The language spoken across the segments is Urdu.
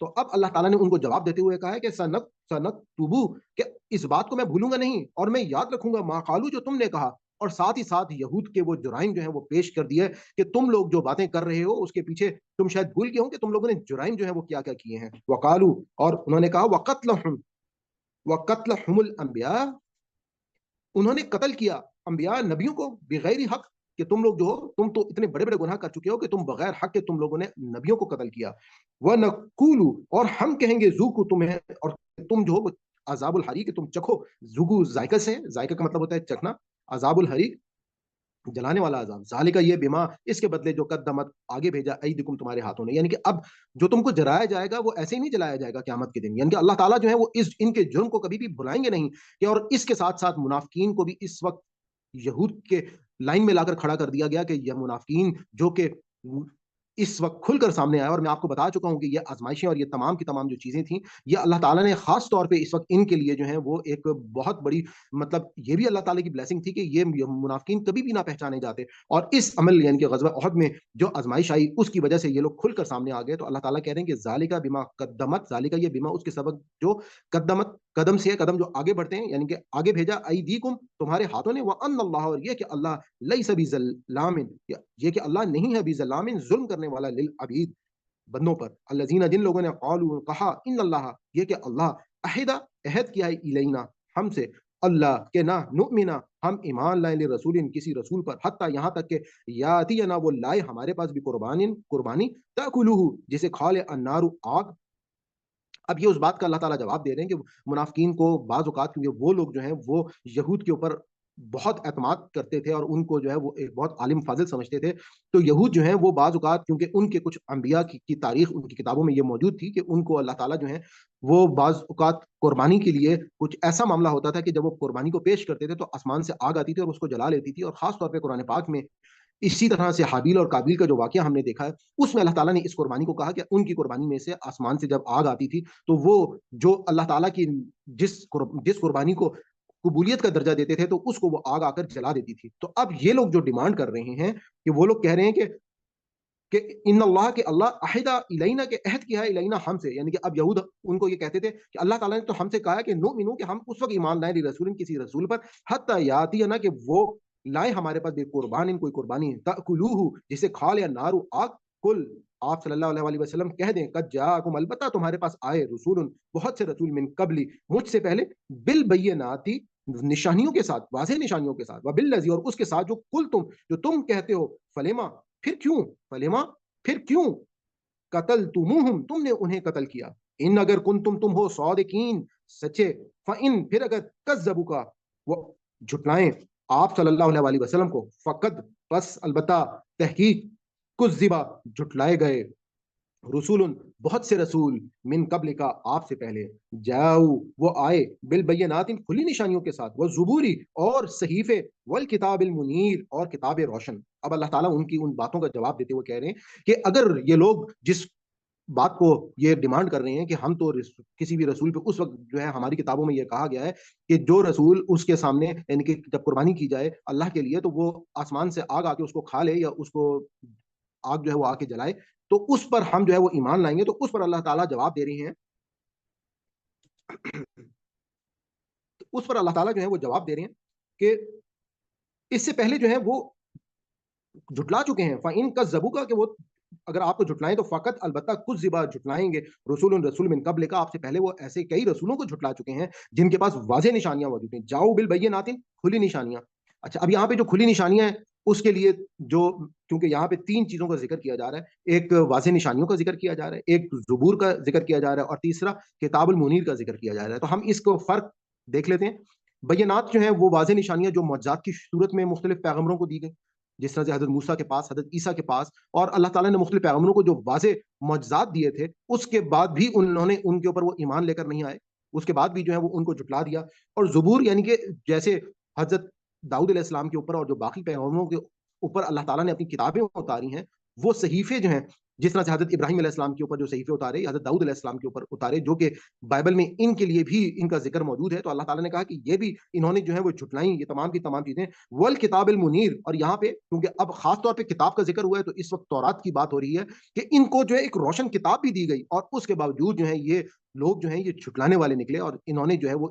تو اب اللہ تعالیٰ نے ان کو جواب دیتے ہوئے کہا ہے کہ سنک توبو، کہ اس بات کو میں بھولوں گا نہیں اور میں یاد رکھوں گا ما قالو، جو تم نے کہا، اور ساتھ ہی ساتھ یہود کے وہ جرائم جو ہیں وہ پیش کر دیے کہ تم لوگ جو باتیں کر رہے ہو اس کے پیچھے تم شاید بھول گئے ہو کہ تم لوگوں نے جرائم جو ہے وہ کیا کیا کیے ہیں. وقالو، اور انہوں نے کہا وقتلہم الانبیاء، انہوں نے قتل کیا انبیاء نبیوں کو بغیر حق، کہ تم لوگ جو ہو تم تو اتنے بڑے بڑے گناہ کر چکے ہو کہ تم بغیر حق کے تم لوگوں نے نبیوں کو قتل کیا. وَنَقُولُ، اور ہم کہیں گے ذوقوا تمہیں، اور تم جو ہو عذاب الحریق، تم چکھو. ذوقوا ذائقہ سے، ذائقہ کا مطلب ہوتا ہے چکھنا، عذاب الحریق جلانے والا عذاب. ذالک، یہ بما، اس کے بدلے جو قدمت آگے بھیجا ایدیکم تمہارے ہاتھوں نے. یعنی کہ اب جو تم کو جلایا جائے گا وہ ایسے ہی نہیں جلایا جائے گا قیامت کے دن. یعنی کہ اللہ تعالیٰ جو ہے وہ ان کے جرم کو کبھی بھی بھلائیں گے نہیں. کہ اور اس کے ساتھ ساتھ منافقین کو بھی اس وقت یہود کے لائن میں لا کر کھڑا کر دیا گیا کہ یہ منافقین جو کہ اس وقت کھل کر سامنے آیا. اور میں آپ کو بتا چکا ہوں کہ یہ آزمائشیں اور یہ تمام کی تمام جو چیزیں تھیں، یہ اللہ تعالیٰ نے خاص طور پہ اس وقت ان کے لیے جو ہے وہ ایک بہت بڑی، مطلب یہ بھی اللہ تعالیٰ کی بلیسنگ تھی کہ یہ منافقین کبھی بھی نہ پہچانے جاتے. اور اس عمل یعنی کہ غزوہ احد میں جو آزمائش آئی اس کی وجہ سے یہ لوگ کھل کر سامنے آ گئے. تو اللہ تعالیٰ کہہ رہے ہیں کہ ذالک بما قدمت، ذالک یہ بما اس کے سبب جو قدمت، قدم سے قدم جو آگے بڑھتے ہیں، یعنی کہ آگے بھیجا ایدیکم تمہارے ہاتھوں نے. وان اللہ، اور یہ کہ اللہ لیس بظلام، یہ کہ اللہ نہیں ہے بظلام ظلم کرنے والا للعبید بندوں پر. الذین، جن لوگوں نے قالوا کہا، ان اللہ، یہ کہ اللہ عہد، عہد کیا ہے الینا ہم سے، اللہ کہ نہ نؤمنا، ہم ایمان لائیں لرسول، کسی رسول پر، حتی یہاں تک کہ یاتینا، وہ لائے ہمارے پاس بھی قربانی تاکلوہ، جسے کھا لے النار، آگ. اب یہ اس بات کا اللہ تعالیٰ جواب دے رہے ہیں کہ منافقین کو بعض اوقات، کیونکہ وہ لوگ جو ہیں وہ یہود کے اوپر بہت اعتماد کرتے تھے اور ان کو جو ہے وہ ایک بہت عالم فاضل سمجھتے تھے. تو یہود جو ہیں وہ بعض اوقات، کیونکہ ان کے کچھ انبیاء کی تاریخ ان کی کتابوں میں یہ موجود تھی کہ ان کو اللہ تعالیٰ جو ہے وہ بعض اوقات قربانی کے لیے کچھ ایسا معاملہ ہوتا تھا کہ جب وہ قربانی کو پیش کرتے تھے تو آسمان سے آگ آتی تھی اور اس کو جلا لیتی تھی. اور خاص طور پہ قرآن پاک میں اسی طرح سے حابیل اور قابیل کا جو واقعہ ہم نے دیکھا ہے، اس میں اللہ تعالیٰ نے اس قربانی کو کہا کہ ان کی قربانی میں سے آسمان سے جب آگ آتی تھی تو وہ جو اللہ تعالیٰ کی جس قربانی کو قبولیت کا درجہ دیتے تھے تو اس کو وہ آگ آ کر جلا دیتی تھی. تو اب یہ لوگ جو ڈیمانڈ کر رہے ہیں کہ وہ لوگ کہہ رہے ہیں کہ ان اللہ، کے اللہ عہدہ الینا، کے عہد کیا ہے الینا ہم سے. یعنی کہ اب یہود ان کو یہ کہتے تھے کہ اللہ تعالیٰ نے تو ہم سے کہا کہ نؤمنو، کہ ہم اس وقت ایمان لائیں رسول، کسی رسول پر، حتی یاتینا، کہ وہ لائے ہمارے پاس بے قربان، کوئی قربانی، تاکلوہ، جسے کھا لے نار، آگ. کل، آپ صلی اللہ علیہ وسلم کہہ دیں، قد جاءکم، البتہ تمہارے پاس آئے، رسول، بہت سے رسول، من قبلی، مجھ سے پہلے، بالبینات، نشانیوں کے ساتھ، واضح نشانیوں کے ساتھ، وبالذی، اور اس کے ساتھ جو کل تم، جو تم کہتے ہو، فلیما، پھر کیوں، فلیما، پھر کیوں، قتلتموہم، تم نے انہیں قتل کیا، ان اگر تم ہو صادقین، سچے، فإن، پھر اگر کذبوک، وہ جھٹلائیں آپ صلی اللہ علیہ وسلم کو، فقد، پس، البتہ، تحقیق، کذبا، جھٹلائے گئے، رسول، بہت سے رسول، من قبل کا، آپ سے پہلے، جاؤ، وہ آئے، بالبینات، کھلی نشانیوں کے ساتھ، والزبوری، اور صحیفے، والکتاب المنیر، اور کتاب روشن. اب اللہ تعالیٰ ان کی ان باتوں کا جواب دیتے ہوئے کہہ رہے ہیں کہ اگر یہ لوگ جس بات کو یہ ڈیمانڈ کر رہے ہیں کہ ہم تو کسی بھی رسول پہ، اس وقت جو ہے ہماری کتابوں میں یہ کہا گیا ہے کہ جو رسول اس کے سامنے، یعنی کہ جب قربانی کی جائے اللہ کے لیے تو وہ آسمان سے آگ آ کے اس کو کھا لے، یا اس کو آگ جو ہے وہ آ کے جلائے، تو اس پر ہم جو ہے وہ ایمان لائیں گے. تو اس پر اللہ تعالیٰ جواب دے رہے ہیں، اس پر اللہ تعالیٰ جو ہے وہ جواب دے رہے ہیں کہ اس سے پہلے جو ہے وہ جھٹلا چکے ہیں. فَإِن كَذَّبُوكَ، کہ وہ اگر آپ کو جھٹلائیں تو فقط، البتہ، کچھ زبا، جھٹلائیں گے، رسول من قبل کا، آپ سے پہلے وہ ایسے کئی رسولوں کو جھٹلا چکے ہیں جن کے پاس واضح نشانیاں موجود ہیں. جاؤ بالبینات، کھلی نشانیاں. اچھا، اب یہاں پہ جو کھلی نشانیاں ہیں اس کے لیے جو، کیونکہ یہاں پہ تین چیزوں کا ذکر کیا جا رہا ہے، ایک واضح نشانیوں کا ذکر کیا جا رہا ہے، ایک زبور کا ذکر کیا جا رہا ہے، اور تیسرا کتاب المنیر کا ذکر کیا جا رہا ہے. تو ہم اس کو فرق دیکھ لیتے ہیں. بینات جو ہیں وہ واضح نشانیاں جو معجزات کی صورت میں مختلف پیغمبروں کو دی گئی، جس طرح سے حضرت موسیٰ کے پاس، حضرت عیسیٰ کے پاس، اور اللہ تعالیٰ نے مختلف پیغمبروں کو جو واضح معجزات دیے تھے، اس کے بعد بھی انہوں نے ان کے اوپر وہ ایمان لے کر نہیں آئے، اس کے بعد بھی جو ہے وہ ان کو جھٹلا دیا. اور زبور، یعنی کہ جیسے حضرت داؤد علیہ السلام کے اوپر اور جو باقی پیغمبروں کے اوپر اللہ تعالیٰ نے اپنی کتابیں اتاری ہیں، وہ صحیفے جو ہیں جس طرح سے حضرت ابراہیم علیہ السلام کے اوپر جو صحیفے اتارے، حضرت داؤد علیہ السلام کے اوپر اتارے، جو کہ بائبل میں ان کے لیے بھی ان کا ذکر موجود ہے، تو اللہ تعالیٰ نے کہا کہ یہ بھی انہوں نے جو ہے وہ جھٹلائیں، یہ تمام کی تمام چیزیں، والکتاب المنیر. اور یہاں پہ کیونکہ اب خاص طور پہ کتاب کا ذکر ہوا ہے، تو اس وقت تورات کی بات ہو رہی ہے کہ ان کو جو ہے ایک روشن کتاب بھی دی گئی، اور اس کے باوجود جو ہے یہ لوگ جو ہیں یہ جھٹلانے والے نکلے، اور انہوں نے جو ہے وہ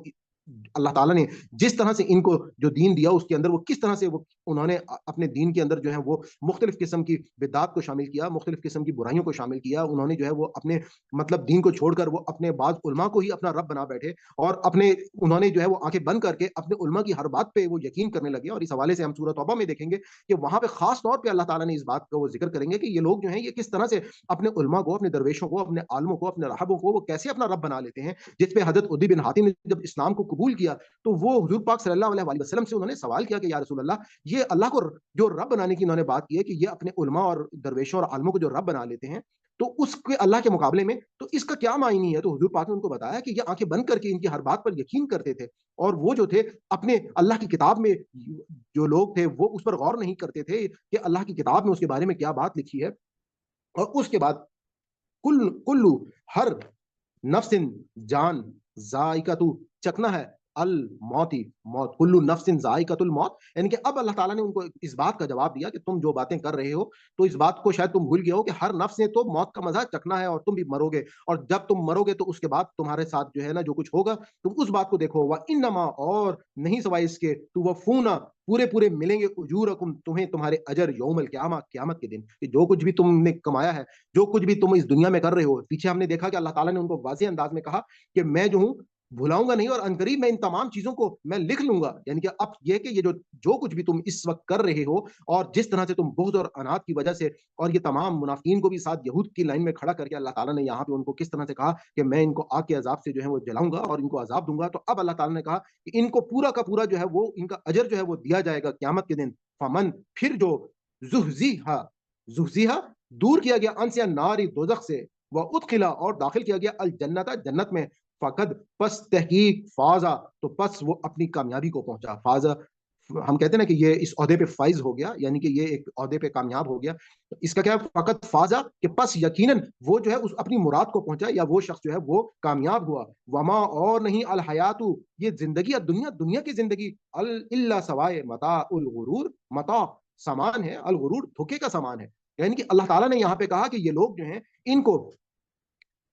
اللہ تعالیٰ نے جس طرح سے ان کو جو دین دیا اس کے اندر وہ کس طرح سے وہ انہوں نے اپنے دین کے اندر جو ہے وہ مختلف قسم کی بدعات کو شامل کیا، مختلف قسم کی برائیوں کو شامل کیا. انہوں نے جو ہے وہ اپنے مطلب دین کو چھوڑ کر وہ اپنے بعض علماء کو ہی اپنا رب بنا بیٹھے، اور اپنے انہوں نے جو ہے وہ آنکھیں بند کر کے اپنے علماء کی ہر بات پہ وہ یقین کرنے لگے. اور اس حوالے سے ہم سورہ توبہ میں دیکھیں گے کہ وہاں پہ خاص طور پہ اللہ تعالیٰ نے اس بات کا وہ ذکر کریں گے کہ یہ لوگ جو ہیں یہ کس طرح سے اپنے علماء کو، اپنے درویشوں کو، اپنے عالموں کو، اپنے راہبوں کو وہ کیسے اپنا رب بنا لیتے ہیں. جس پہ حضرت عدی بن حاتم نے جب اسلام کو قبول کیا تو وہ حضور پاک صلی اللہ علیہ وسلم سے انہوں نے سوال کیا کہ یا رسول اللہ، یہ اللہ کو جو رب بنانے کی انہوں نے بات کی ہے کہ یہ اپنے علماء اور درویشوں اور عالموں کو جو رب بنا لیتے ہیں، تو اس کے اللہ کے مقابلے میں تو اس کا کیا معنی ہے. تو حضور پاک نے ان کو بتایا کہ یہ آنکھیں بند کر کے ان کی ہر بات پر یقین کرتے تھے، اور وہ جو تھے اپنے اللہ کی کتاب میں جو لوگ تھے وہ اس پر غور نہیں کرتے تھے کہ اللہ کی کتاب میں اس کے بارے میں کیا بات لکھی ہے. اور اس کے بعد کلو ہر نفس جان ذائقۃ چکنا ہے الموتی موت، کلو نفس ذائقۃ الموت. یعنی کہ اب اللہ تعالیٰ نے ان کو اس بات کا جواب دیا کہ تم جو باتیں کر رہے ہو تو اس بات کو شاید تم بھول گئے ہو کہ ہر نفس نے تو موت کا مزہ چکنا ہے، اور تم بھی مرو گے، اور جب تم مرو گے تو اس کے بعد تمہارے ساتھ جو ہے نا جو کچھ ہوگا تم اس بات کو دیکھو. وَإِنَّمَا اور نہیں سوائے اس کے تُوَفُّونَ پورے پورے ملیں گے اجورکم تمہیں تمہارے اجر یوم القیامہ قیامت کے دن. کہ جو کچھ بھی تم نے کمایا ہے، جو کچھ بھی تم اس دنیا میں کر رہے ہو، پیچھے ہم نے دیکھا کہ اللہ تعالیٰ نے ان کو واضح انداز میں کہا کہ میں جو ہوں بھلاؤں گا نہیں، اور عنقریب میں ان تمام چیزوں کو میں لکھ لوں گا. یعنی کہ اب یہ کہ یہ جو کچھ بھی تم اس وقت کر رہے ہو، اور جس طرح سے تم بغض اور انات کی وجہ سے، اور یہ تمام منافقین کو بھی ساتھ یہود کی لائن میں کھڑا کر کے اللہ تعالیٰ نے یہاں پہ ان کو کس طرح سے کہا کہ میں ان کو آگ کے عذاب سے جو ہے وہ جلاؤں گا اور ان کو عذاب دوں گا. تو اب اللہ تعالیٰ نے کہا کہ ان کو پورا کا پورا جو ہے وہ ان کا اجر جو ہے وہ دیا جائے گا قیامت کے دن. فمن پھر جو زحزیحا دور کیا گیا ان سے ناری دوزخ سے، وہ ادخلا اور داخل کیا گیا الجنت جنت میں، فقد پس تحقیق فازا تو پس وہ اپنی کامیابی کو پہنچا. فازا ہم کہتے ہیں نا کہ یہ اس عہدے پہ فائز ہو گیا، یعنی کہ یہ ایک عہدے پہ کامیاب ہو گیا. اس کا کیا فقط فازا کہ پس یقیناً وہ جو ہے اس اپنی مراد کو پہنچا، یا وہ شخص جو ہے وہ کامیاب ہوا. وما اور نہیں الحیات یہ زندگی دنیا کی زندگی الا سوائے متاع الغرور، متاع سامان ہے، الغرور دھوکے کا سامان ہے. یعنی کہ اللہ تعالیٰ نے یہاں پہ کہا کہ یہ لوگ جو ہیں ان کو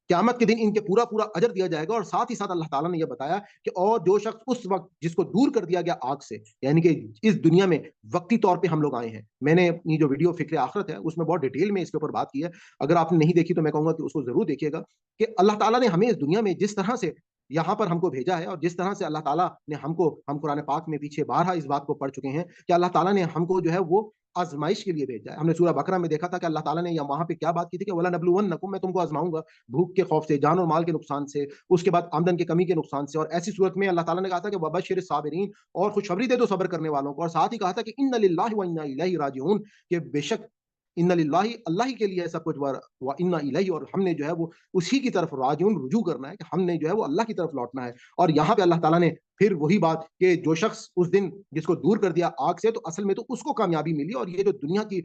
قیامت کے دن ان کے پورا پورا اجر دیا جائے گا. اور ساتھ ہی ساتھ اللہ تعالیٰ نے یہ بتایا کہ اور جو شخص اس وقت جس کو دور کر دیا گیا آگ سے، یعنی کہ اس دنیا میں وقتی طور پہ ہم لوگ آئے ہیں. میں نے اپنی جو ویڈیو فکر آخرت ہے اس میں بہت ڈیٹیل میں اس کے اوپر بات کی ہے، اگر آپ نے نہیں دیکھی تو میں کہوں گا کہ اس کو ضرور دیکھیے گا. کہ اللہ تعالیٰ نے ہمیں اس دنیا میں جس طرح سے یہاں پر ہم کو بھیجا ہے، اور جس طرح سے اللہ تعالیٰ نے ہم قرآن پاک میں پیچھے بارہا اس بات کو پڑھ چکے ہیں کہ اللہ تعالیٰ نے ہم کو جو ہے وہ آزمائش کے لیے بھیجا ہے. ہم نے سورہ بقرہ میں دیکھا تھا کہ اللہ تعالیٰ نے وہاں پہ کیا بات کی تھی کہ وَلَنَبْلُوَنَّكُمْ میں تم کو آزماؤں گا بھوک کے خوف سے، جان اور مال کے نقصان سے، اس کے بعد آمدن کی کمی کے نقصان سے. اور ایسی صورت میں اللہ تعالیٰ نے کہا تھا کہ وَبَشِّرِ الصَّابِرِينَ اور خوشخبری دے دو صبر کرنے والوں کو. اور ساتھ ہی کہا تھا کہ اِنَّ لِلَّهِ وَإِنَّا إِلَيْهِ رَاجِعُونَ کہ بے شک ان للہ اللہ ہی کے لیے سب کچھ، وَإِنَّا إِلَيْهِ اور ہم نے جو ہے وہ اسی کی طرف راجعون رجوع کرنا ہے، کہ ہم نے جو ہے وہ اللہ کی طرف لوٹنا ہے. اور یہاں پہ اللہ تعالیٰ نے پھر وہی بات کہ جو شخص اس دن جس کو دور کر دیا آگ سے، تو اصل میں تو اس کو کامیابی ملی. اور یہ جو دنیا کی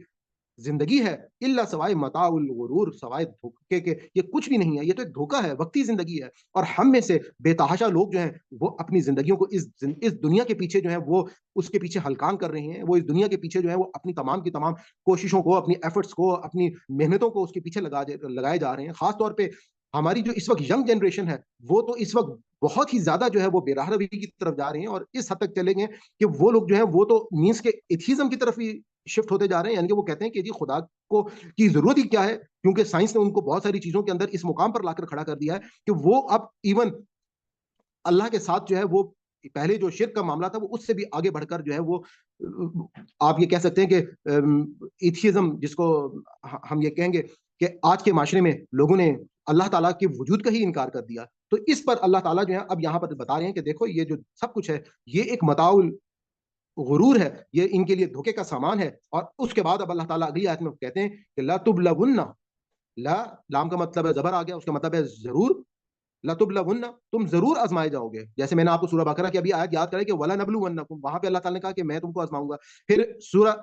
زندگی ہے الا سوائے متاع الغرور، سوائے دھوکے کے یہ کچھ بھی نہیں ہے، یہ تو ایک دھوکہ ہے، وقتی زندگی ہے. اور ہم میں سے بے تحاشا لوگ جو ہیں وہ اپنی زندگیوں کو اس دنیا کے پیچھے جو ہے وہ اس کے پیچھے ہلکان کر رہے ہیں. وہ اس دنیا کے پیچھے جو ہے وہ اپنی تمام کی تمام کوششوں کو، اپنی ایفرٹس کو، اپنی محنتوں کو اس کے پیچھے لگائے جا رہے ہیں. خاص طور پہ ہماری جو اس وقت ینگ جنریشن ہے وہ تو اس وقت بہت ہی زیادہ جو ہے وہ بے راہ روی کی طرف جا رہے ہیں، اور اس حد تک چلے گئے کہ وہ لوگ جو ہیں وہ تو مینس کے ایتھیزم کی طرف ہی شفٹ ہوتے جا رہے ہیں. یعنی کہ وہ کہتے ہیں کہ جی خدا کو کی ضرورت ہی کیا ہے، کیونکہ سائنس نے ان کو بہت ساری چیزوں کے اندر اس مقام پر لا کر کھڑا کر دیا ہے کہ وہ اب ایون اللہ کے ساتھ جو ہے وہ پہلے جو شرک کا معاملہ تھا وہ اس سے بھی آگے بڑھ کر جو ہے وہ آپ یہ کہہ سکتے ہیں کہ ایتھیزم جس کو ہم یہ کہیں گے کہ آج کے معاشرے میں لوگوں نے اللہ تعالیٰ کے وجود کا ہی انکار کر دیا. تو اس پر اللہ تعالیٰ جو ہے اب یہاں پر بتا رہے ہیں کہ دیکھو یہ جو سب کچھ ہے یہ ایک متاع غرور ہے، یہ ان کے لیے دھوکے کا سامان ہے. اور اس کے بعد اب اللہ تعالیٰ اگلی آیت میں کہتے ہیں کہ لا تبلغن، لا لام کا مطلب ہے زبر آ گیا، اس کا مطلب ہے ضرور، لا تبلغن تم ضرور آزمائے جاؤ گے. جیسے میں نے آپ کو سورہ بقرہ کی ابھی آیت یاد کرے کہ ولا نبلونکم، وہاں پہ اللہ تعالیٰ نے کہا کہ میں تم کو آزماؤں گا. پھر سورہ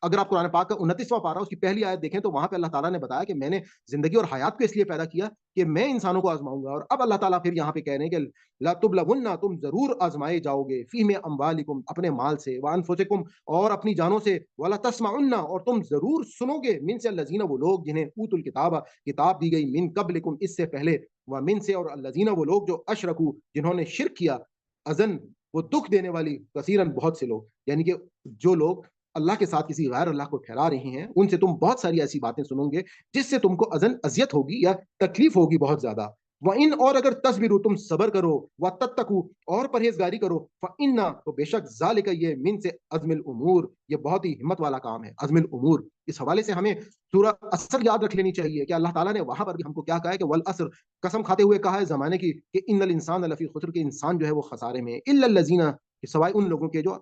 اگر آپ قرآن پاک کا 29واں پارہ اس کی پہلی آیت دیکھیں تو وہاں پہ اللہ تعالیٰ نے بتایا کہ میں نے زندگی اور حیات کو اس لیے پیدا کیا کہ میں انسانوں کو آزماؤں گا. اور اب اللہ تعالیٰ پھر یہاں پہ کہہ رہے ہیں کہ لا تبلغن، تم ضرور آزمائے جاؤ گے، فی میں اموالکم، اپنے مال سے، وانفسکم، اور اپنی جانوں سے، ولا تسمعن، اور تم ضرور سنو گے، من سے الذین، وہ لوگ جنہیں اوت الکتاب، کتاب دی گئی، من قبلکم، اس سے پہلے، ومن سے، اور الذین، وہ لوگ جو اشرکو، جنہوں نے شرک کیا، اذن، وہ دکھ دینے والی، کثیرن، بہت سے لوگ، یعنی کہ جو لوگ اللہ کے ساتھ کسی غیر اللہ کو ٹھہرا رہے ہیں ان سے تم بہت ساری ایسی باتیں سنو گے جس سے تم کو اذن، اذیت ہوگی یا تکلیف ہوگی بہت زیادہ. وَإِنْ، اور اگر تصبروا، تم صبر کرو، وَتَتَّقُوا، اور پرہیزگاری کرو، فَإِنَّ، تو بے شک، ذَلِكَ، یہ، من سے عزم الامور، یہ بہت ہی ہمت والا کام ہے. عزم الامور، اس حوالے سے ہمیں سورہ عصر یاد رکھ لینی چاہیے کہ اللہ تعالیٰ نے وہاں پر بھی ہم کو کیا کہا ہے کہ والعصر، قسم کھاتے ہوئے کہا ہے زمانے کی کہ ان الانسان لفی خسر، کہ انسان جو ہے وہ خسارے میں، الا الذین، سوائے ان لوگوں کے جو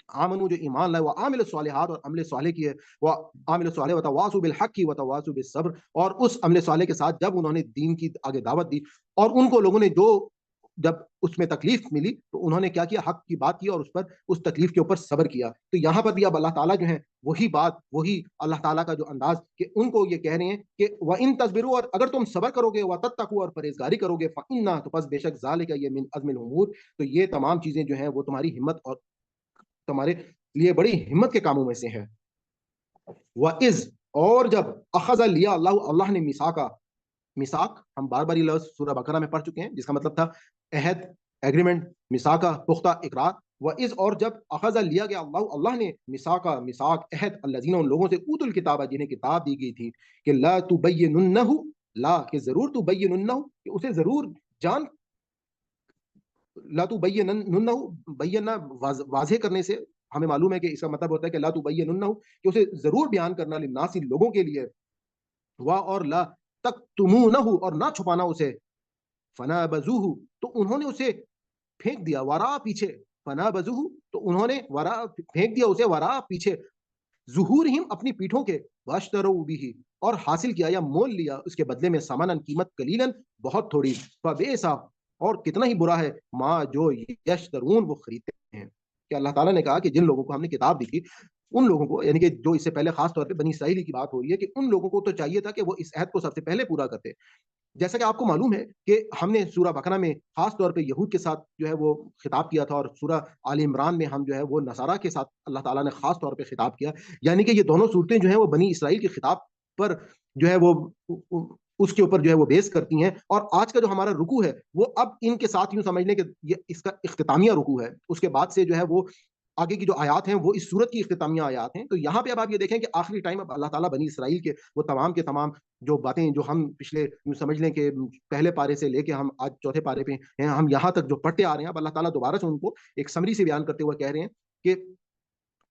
آمنو، جو ایمان لائے، وہ عامل الصالحات، اور عمل صالح کیے، وہ عامل الصالح، وتواصوا بالحق کی، وتواصوا بالصبر، اور اس عمل صالح کے ساتھ جب انہوں نے دین کی آگے دعوت دی اور ان کو لوگوں نے جو جب اس میں تکلیف ملی تو انہوں نے کیا کیا، حق کی بات کی اور اس پر، اس تکلیف کے اوپر صبر کیا. تو یہاں پر بھی اب اللہ تعالیٰ جو ہے وہی بات، وہی اللہ تعالیٰ کا جو انداز کہ ان کو یہ کہہ رہے ہیں کہ وَإِن تَصْبِرُوا، اور اگر تم صبر کرو گے، وَتَتَّقُوا، اور پرہیزگاری کرو گے، فَإِنَّ، تو پس بے شک، ذَلِكَ، یہ، من عزم الامور، تو یہ تمام چیزیں جو ہیں وہ تمہاری ہمت اور تمہارے لیے بڑی ہمت کے کاموں میں سے ہے. وَإِذْ، اور جب، اخذ، لیا اللہ، اللہ نے میثاقا، میثاق ہم بار بار یہ لفظ سورہ بقرہ میں پڑھ چکے ہیں جس کا مطلب تھا عہد، ایگریمنٹ، میثاقا، پختہ اقرار. وَإِذْ، اور جب، اخذ، لیا گیا اللہ، اللہ نے، میثاقا، میثاق، عہد، الذین، ان لوگوں سے، اوت الکتاب، جنہیں کتاب دی گئی تھی، کہ لا تبیننہ، لا، کہ ضرور، تبیننہ، کہ اسے ضرور جان، لا تبیننہ، بینا، واضح کرنے سے ہمیں معلوم ہے کہ اس کا مطلب ہوتا ہے کہ لا تبیننہ، کہ اسے ضرور بیان کرنا، للناس، لوگوں کے لیے، اور لا تکتمونہ، اور نہ چھپانا اسے، فنابذوہ، تو انہوں نے اسے پھینک دیا، ورا، پیچھے، فنابذوہ، تو انہوں نے ورا، پھینک دیا اسے، ورا، پیچھے، ظہورہم، اپنی پیٹھوں کے، واشتروا بہ، اور حاصل کیا یا مول لیا اس کے بدلے میں، ثمناً، قیمت، قلیلاً، بہت تھوڑی، فبئسا، اور کتنا ہی برا ہے، ما، جو یشترون، وہ خریدتے ہیں. کہ اللہ تعالیٰ نے کہا کہ جن لوگوں کو ہم نے کتاب دی تھی ان لوگوں کو، یعنی کہ جو اس سے پہلے، خاص طور پہ بنی اسرائیل کی بات ہو رہی ہے، کہ ان لوگوں کو تو چاہیے تھا کہ وہ اس عہد کو سب سے پہلے پورا کرتے. جیسا کہ آپ کو معلوم ہے کہ ہم نے سورہ بقرہ میں خاص طور پہ یہود کے ساتھ جو ہے وہ خطاب کیا تھا، اور سورہ آل عمران میں ہم جو ہے وہ نصارہ کے ساتھ اللہ تعالیٰ نے خاص طور پہ خطاب کیا. یعنی کہ یہ دونوں صورتیں جو ہیں وہ بنی اسرائیل کے خطاب پر جو ہے وہ اس کے اوپر جو ہے وہ بیس کرتی ہیں. اور آج کا جو ہمارا رکوع ہے وہ اب ان کے ساتھ یوں سمجھ لیں کہ یہ اس کا اختتامیہ رکوع ہے. اس کے بعد سے جو ہے وہ آگے کی جو آیات ہیں وہ اس صورت کی اختتامیہ آیات ہیں. تو یہاں پہ اب آپ یہ دیکھیں کہ آخری ٹائم اب اللہ تعالیٰ بنی اسرائیل کے وہ تمام کے تمام جو باتیں جو ہم پچھلے یوں سمجھ لیں کہ پہلے پارے سے لے کے ہم آج چوتھے پارے پہ ہیں، ہم یہاں تک جو پڑھتے آ رہے ہیں، اب اللہ تعالیٰ دوبارہ سے ان کو ایک سمری سے بیان کرتے ہوئے کہہ رہے ہیں کہ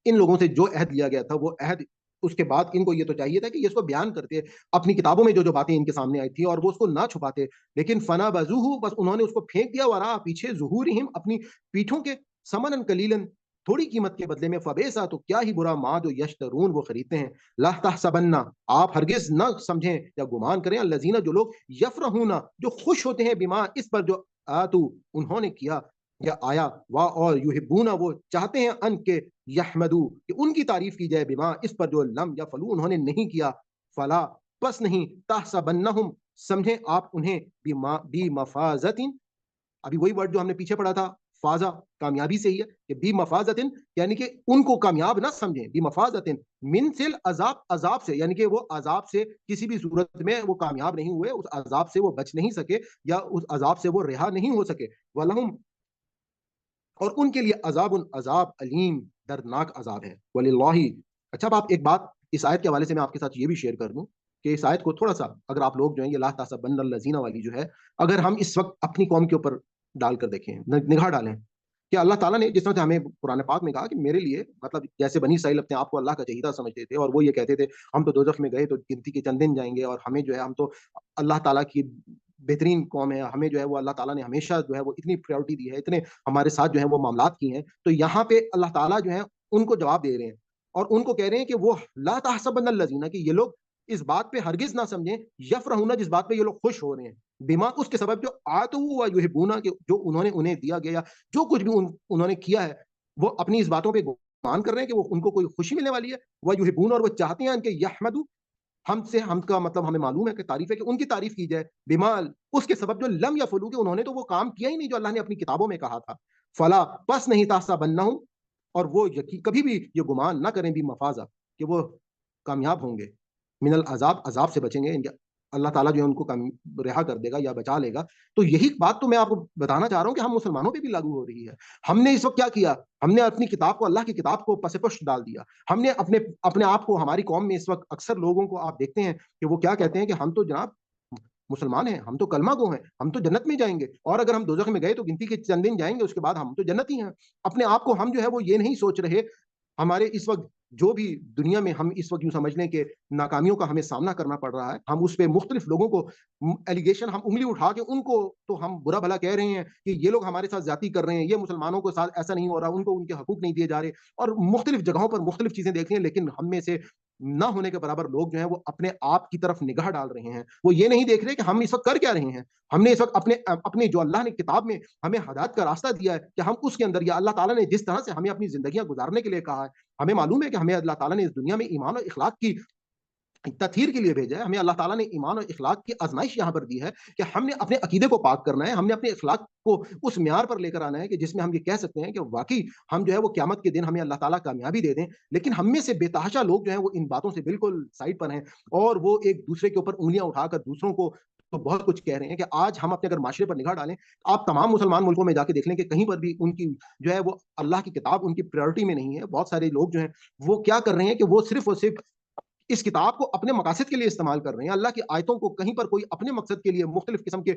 ان لوگوں سے جو عہد لیا گیا تھا وہ عہد، اس کے بعد ان کو یہ تو چاہیے تھا کہ یہ اس کو بیان کرتے اپنی کتابوں میں جو باتیں ان کے سامنے آئی تھی اور وہ اس کو نہ چھپاتے، لیکن فنا بزوہ، بس انہوں نے اس کو پھینک دیا، ورا، پیچھے، ظہورہم، اپنی پیٹھوں کے، ثمناً قلیلاً، تھوڑی قیمت کے بدلے میں، فبئسا، تو کیا ہی برا، ما، جو یشترون، وہ خریدتے ہیں. لا تحسبن، آپ ہرگز نہ سمجھیں یا گمان کریں، الذین، جو لوگ، یفرحون، جو خوش ہوتے ہیں، بما، اس پر، جو آتو، انہوں نے کیا یا آیا، وا، اور یحبون، وہ چاہتے ہیں، ان کے، یحمدو، کہ ان کی تعریف کی جائے، بما، اس پر، جو لم یفعلوا، انہوں نے نہیں کیا، فلا، پس نہیں، تحسبنہم، سمجھیں آپ انہیں، بمفازۃ، ابھی وہی ورڈ جو ہم نے پیچھے پڑھا تھا، فازا، کامیابی سے ہی ہے کہ بی مفازت، یعنی کہ ان کو کامیاب نہ سمجھیں، بی مفازت، من سل عذاب، عذاب سے، یعنی کہ وہ عذاب سے کسی بھی صورت میں وہ کامیاب نہیں ہوئے، اس عذاب سے وہ بچ نہیں سکے یا اس عذاب سے وہ رہا نہیں ہو سکے. وَلَهُمْ، اور ان کے لیے، عذاب، عذاب علیم، دردناک عذاب ہے. وَلِلَّهِ، اچھا اب آپ ایک بات اس آیت کے حوالے سے میں آپ کے ساتھ یہ بھی شیئر کر دوں کہ اس آیت کو تھوڑا سا اگر آپ لوگ جو ہیں یہ لا تحسبن الذین والی جو ہے، اگر ہم اس وقت اپنی قوم کے اوپر ڈال کر دیکھیں، نگاہ ڈالیں کہ اللہ تعالیٰ نے جس طرح سے ہمیں قرآن پاک میں کہا کہ میرے لیے، مطلب جیسے بنی اسرائیل اپنے آپ کو اللہ کا چہیدہ سمجھتے تھے اور وہ یہ کہتے تھے ہم تو دوزخ میں گئے تو گنتی کے چند دن جائیں گے، اور ہمیں جو ہے ہم تو اللہ تعالیٰ کی بہترین قوم ہے، ہمیں جو ہے وہ اللہ تعالیٰ نے ہمیشہ جو ہے وہ اتنی پریورٹی دی ہے، اتنے ہمارے ساتھ جو ہے وہ معاملات کی ہیں. تو یہاں پہ اللہ تعالیٰ جو ہے ان کو جواب دے رہے ہیں اور ان کو کہہ رہے ہیں کہ وہ لا تحسبن الذین، کہ یہ لوگ اس بات پہ ہرگز نہ سمجھیں، یفرحون، جس بات پہ یہ لوگ خوش ہو رہے ہیں، بما، اس کے سبب، جو آتوا و یحبون، کہ جو انہوں نے انہیں دیا گیا، جو کچھ بھی انہوں نے کیا ہے وہ اپنی اس باتوں پہ مان کر رہے ہیں کہ وہ ان کو کوئی خوشی ملنے والی ہے، وَيُحِبُّونَ اور وہ چاہتے ہیں کہ یحمدوا ہم کا مطلب ہمیں معلوم ہے کہ تعریف ہے کہ ان کی تعریف کی جائے، بمال اس کے سبب جو لم یفعلوا کہ انہوں نے تو وہ کام کیا ہی نہیں جو اللہ نے اپنی کتابوں میں کہا تھا، فلا پس نہیں تحسبنہم اور وہ کبھی بھی یہ گمان نہ کریں بھی مفازہ کہ وہ کامیاب ہوں گے، من العذاب عذاب سے بچیں گے، اللہ تعالیٰ جو ہے ان کو رہا کر دے گا یا بچا لے گا۔ تو یہی بات تو میں آپ کو بتانا چاہ رہا ہوں کہ ہم مسلمانوں پہ بھی لاگو ہو رہی ہے۔ ہم نے اس وقت کیا کیا؟ ہم نے اپنی کتاب کو، اللہ کی کتاب کو پس پش ڈال دیا۔ ہم نے اپنے آپ کو، ہماری قوم میں اس وقت اکثر لوگوں کو آپ دیکھتے ہیں کہ وہ کیا کہتے ہیں کہ ہم تو جناب مسلمان ہیں، ہم تو کلمہ گو ہیں، ہم تو جنت میں جائیں گے، اور اگر ہم دوزخ میں گئے تو گنتی کے چند دن جائیں گے، اس کے بعد ہم تو جنتی ہیں۔ اپنے آپ کو ہم جو ہے وہ یہ نہیں سوچ رہے، ہمارے اس وقت جو بھی دنیا میں ہم اس وقت یوں سمجھ لیں کہ ناکامیوں کا ہمیں سامنا کرنا پڑ رہا ہے، ہم اس پہ مختلف لوگوں کو ایلیگیشن، ہم انگلی اٹھا کے ان کو تو ہم برا بھلا کہہ رہے ہیں کہ یہ لوگ ہمارے ساتھ زیادتی کر رہے ہیں، یہ مسلمانوں کے ساتھ ایسا نہیں ہو رہا، ان کو ان کے حقوق نہیں دیے جا رہے، اور مختلف جگہوں پر مختلف چیزیں دیکھ رہے ہیں، لیکن ہم میں سے نہ ہونے کے برابر لوگ جو ہیں وہ اپنے آپ کی طرف نگاہ ڈال رہے ہیں۔ وہ یہ نہیں دیکھ رہے کہ ہم اس وقت کر کیا رہے ہیں۔ ہم نے اس وقت اپنے جو اللہ نے کتاب میں ہمیں ہدایت کا راستہ دیا ہے کہ ہم اس کے اندر، یا اللہ تعالیٰ نے جس طرح سے ہمیں اپنی زندگیاں گزارنے کے لیے کہا ہے، ہمیں معلوم ہے کہ ہمیں اللہ تعالیٰ نے اس دنیا میں ایمان اور اخلاق کی تطہیر کے لیے بھیجا ہے، ہمیں اللہ تعالیٰ نے ایمان اور اخلاق کی آزمائش یہاں پر دی ہے کہ ہم نے اپنے عقیدے کو پاک کرنا ہے، ہم نے اپنے اخلاق کو اس معیار پر لے کر آنا ہے کہ جس میں ہم یہ کہہ سکتے ہیں کہ واقعی ہم جو ہے وہ قیامت کے دن ہمیں اللہ تعالیٰ کامیابی دے دیں۔ لیکن ہم میں سے بے تحاشا لوگ جو ہیں وہ ان باتوں سے بالکل سائڈ پر ہیں، اور وہ ایک دوسرے کے اوپر انگلیاں اٹھا کر دوسروں کو تو بہت کچھ کہہ رہے ہیں کہ آج ہم اپنے اگر معاشرے پر نگاہ ڈالیں، آپ تمام مسلمان ملکوں میں جا کے دیکھ لیں کہ کہیں پر بھی ان کی جو ہے وہ اللہ کی کتاب ان کی پریورٹی میں نہیں ہے۔ بہت سارے لوگ جو ہیں وہ کیا کر رہے ہیں کہ وہ صرف اور صرف اس کتاب کو اپنے مقاصد کے لیے استعمال کر رہے ہیں، اللہ کی آیتوں کو کہیں پر کوئی اپنے مقصد کے لیے مختلف قسم کے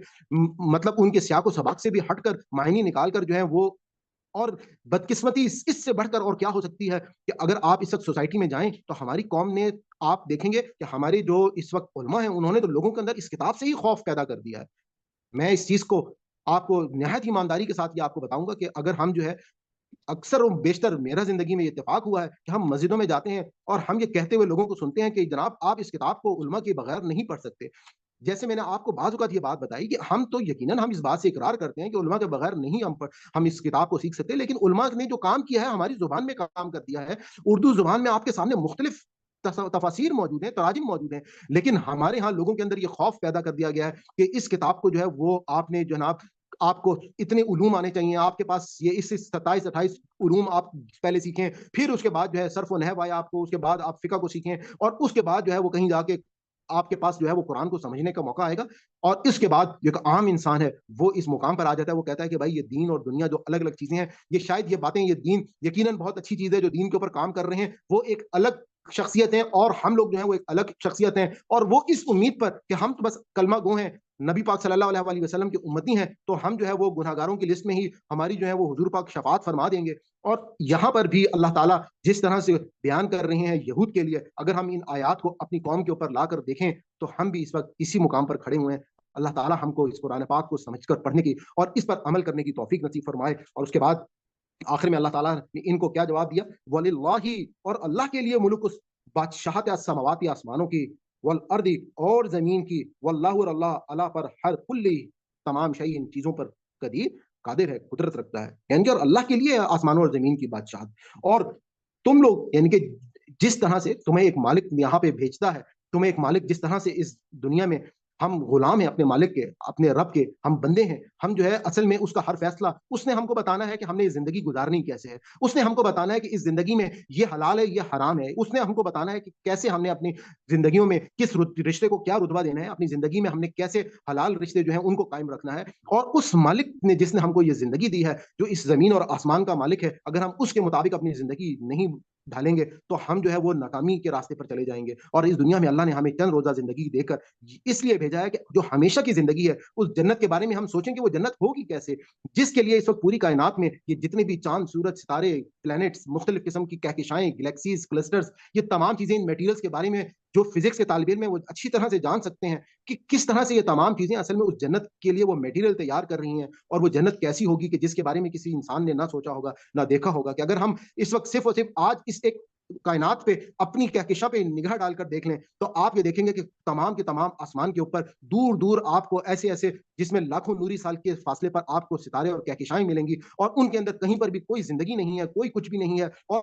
مطلب ان کے سیاق و سباق سے بھی ہٹ کر معنی نکال کر جو ہے وہ، اور بدقسمتی اس سے بڑھ کر اور کیا ہو سکتی ہے کہ اگر آپ اس وقت سوسائٹی میں جائیں تو ہماری قوم نے، آپ دیکھیں گے کہ ہمارے جو اس وقت علماء ہیں انہوں نے تو لوگوں کے اندر اس کتاب سے ہی خوف پیدا کر دیا ہے۔ میں اس چیز کو آپ کو نہایت ایمانداری کے ساتھ یہ آپ کو بتاؤں گا کہ اگر ہم جو ہے، اکثر و بیشتر میرا زندگی میں یہ اتفاق ہوا ہے کہ ہم مسجدوں میں جاتے ہیں اور ہم یہ کہتے ہوئے لوگوں کو سنتے ہیں کہ جناب آپ اس کتاب کو علماء کے بغیر نہیں پڑھ سکتے۔ جیسے میں نے آپ کو بعض اوقات یہ بات بتائی کہ ہم تو یقیناً ہم اس بات سے اقرار کرتے ہیں کہ علماء کے بغیر نہیں ہم اس کتاب کو سیکھ سکتے، لیکن علماء نے جو کام کیا ہے ہماری زبان میں کام کر دیا ہے۔ اردو زبان میں آپ کے سامنے مختلف تفاسیر موجود ہیں، تراجم موجود ہیں، لیکن ہمارے ہاں لوگوں کے اندر یہ خوف پیدا کر دیا گیا ہے کہ اس کتاب کو جو ہے وہ آپ نے جناب، آپ کو اتنے علوم آنے چاہیے، آپ کے پاس یہ اس 27-28 علوم آپ پہلے سیکھیں، پھر اس کے بعد جو ہے صرف و نحو آیا آپ کو، اس کے بعد آپ فقہ کو سیکھیں، اور اس کے بعد جو ہے وہ کہیں جا کے آپ کے پاس جو ہے وہ قرآن کو سمجھنے کا موقع آئے گا۔ اور اس کے بعد جو ایک عام انسان ہے وہ اس مقام پر آ جاتا ہے، وہ کہتا ہے کہ بھائی یہ دین اور دنیا جو الگ الگ چیزیں ہیں، یہ شاید یہ باتیں، یہ دین یقیناً بہت اچھی چیز ہے جو دین کے اوپر کام کر رہے ہیں، وہ ایک الگ شخصیت ہیں، اور ہم لوگ جو ہیں وہ ایک الگ شخصیت ہیں، اور وہ اس امید پر کہ ہم تو بس کلمہ گو ہیں، نبی پاک صلی اللہ علیہ وسلم کی امتی ہیں، تو ہم جو ہے وہ گناہگاروں کی لسٹ میں ہی ہماری جو ہے وہ حضور پاک شفاعت فرما دیں گے۔ اور یہاں پر بھی اللہ تعالیٰ جس طرح سے بیان کر رہے ہیں یہود کے لیے، اگر ہم ان آیات کو اپنی قوم کے اوپر لا کر دیکھیں تو ہم بھی اس وقت اسی مقام پر کھڑے ہوئے ہیں۔ اللہ تعالیٰ ہم کو اس قرآن پاک کو سمجھ کر پڑھنے کی اور اس پر عمل کرنے کی توفیق نصیب فرمائے۔ اور اس کے بعد آخر میں اللہ تعالیٰ نے ان کو کیا جواب دیا؟ وَلِلَّهِ اور اللہ کے لیے ملک اس بادشاہت السماوات آسمانوں کی، والارض اور زمین کی، واللہ اور اللہ اللہ پر ہر کلی تمام شیء ان چیزوں پر قدیر قادر ہے، قدرت رکھتا ہے، یعنی کہ اور اللہ کے لیے آسمانوں اور زمین کی بادشاہت۔ اور تم لوگ یعنی کہ جس طرح سے تمہیں ایک مالک یہاں پہ بھیجتا ہے، تمہیں ایک مالک جس طرح سے اس دنیا میں ہم غلام ہیں اپنے مالک کے، اپنے رب کے، ہم بندے ہیں، ہم جو ہے اصل میں اس کا ہر فیصلہ اس نے ہم کو بتانا ہے کہ ہم نے یہ زندگی گزارنی کیسے ہے، اس نے ہم کو بتانا ہے کہ اس زندگی میں یہ حلال ہے یہ حرام ہے، اس نے ہم کو بتانا ہے کہ کیسے ہم نے اپنی زندگیوں میں کس رشتے کو کیا رتبہ دینا ہے، اپنی زندگی میں ہم نے کیسے حلال رشتے جو ہیں ان کو قائم رکھنا ہے۔ اور اس مالک نے جس نے ہم کو یہ زندگی دی ہے، جو اس زمین اور آسمان کا مالک ہے، اگر ہم اس کے مطابق اپنی زندگی نہیں ڈھالیں گے تو ہم جو ہے وہ ناکامی کے راستے پر چلے جائیں گے۔ اور اس دنیا میں اللہ نے ہمیں چند روزہ زندگی دے کر اس لیے بھیجا ہے کہ جو ہمیشہ کی زندگی ہے اس جنت کے بارے میں ہم سوچیں کہ وہ جنت ہوگی کیسے، جس کے لیے اس وقت پوری کائنات میں یہ جتنے بھی چاند سورج ستارے پلانٹس مختلف قسم کی کہکشائیں گلیکسیز کلسٹرز، یہ تمام چیزیں ان میٹیریلز کے بارے میں جو فزکس کے طالب علم ہیں وہ اچھی طرح سے جان سکتے ہیں کہ کس طرح سے یہ تمام چیزیں اصل میں اس جنت کے لیے وہ میٹیریل تیار کر رہی ہیں، اور وہ جنت کیسی ہوگی کہ جس کے بارے میں کسی انسان نے نہ سوچا ہوگا نہ دیکھا ہوگا۔ کہ اگر ہم اس وقت صرف اور صرف آج اس ایک کائنات پہ اپنی کہکشاں پہ نگاہ ڈال کر دیکھ لیں تو آپ یہ دیکھیں گے کہ تمام کے تمام آسمان کے اوپر دور دور آپ کو ایسے ایسے جس میں لاکھوں نوری سال کے فاصلے پر آپ کو ستارے اور کہکشائیں ملیں گی، اور ان کے اندر کہیں پر بھی کوئی زندگی نہیں ہے، کوئی کچھ بھی نہیں ہے، اور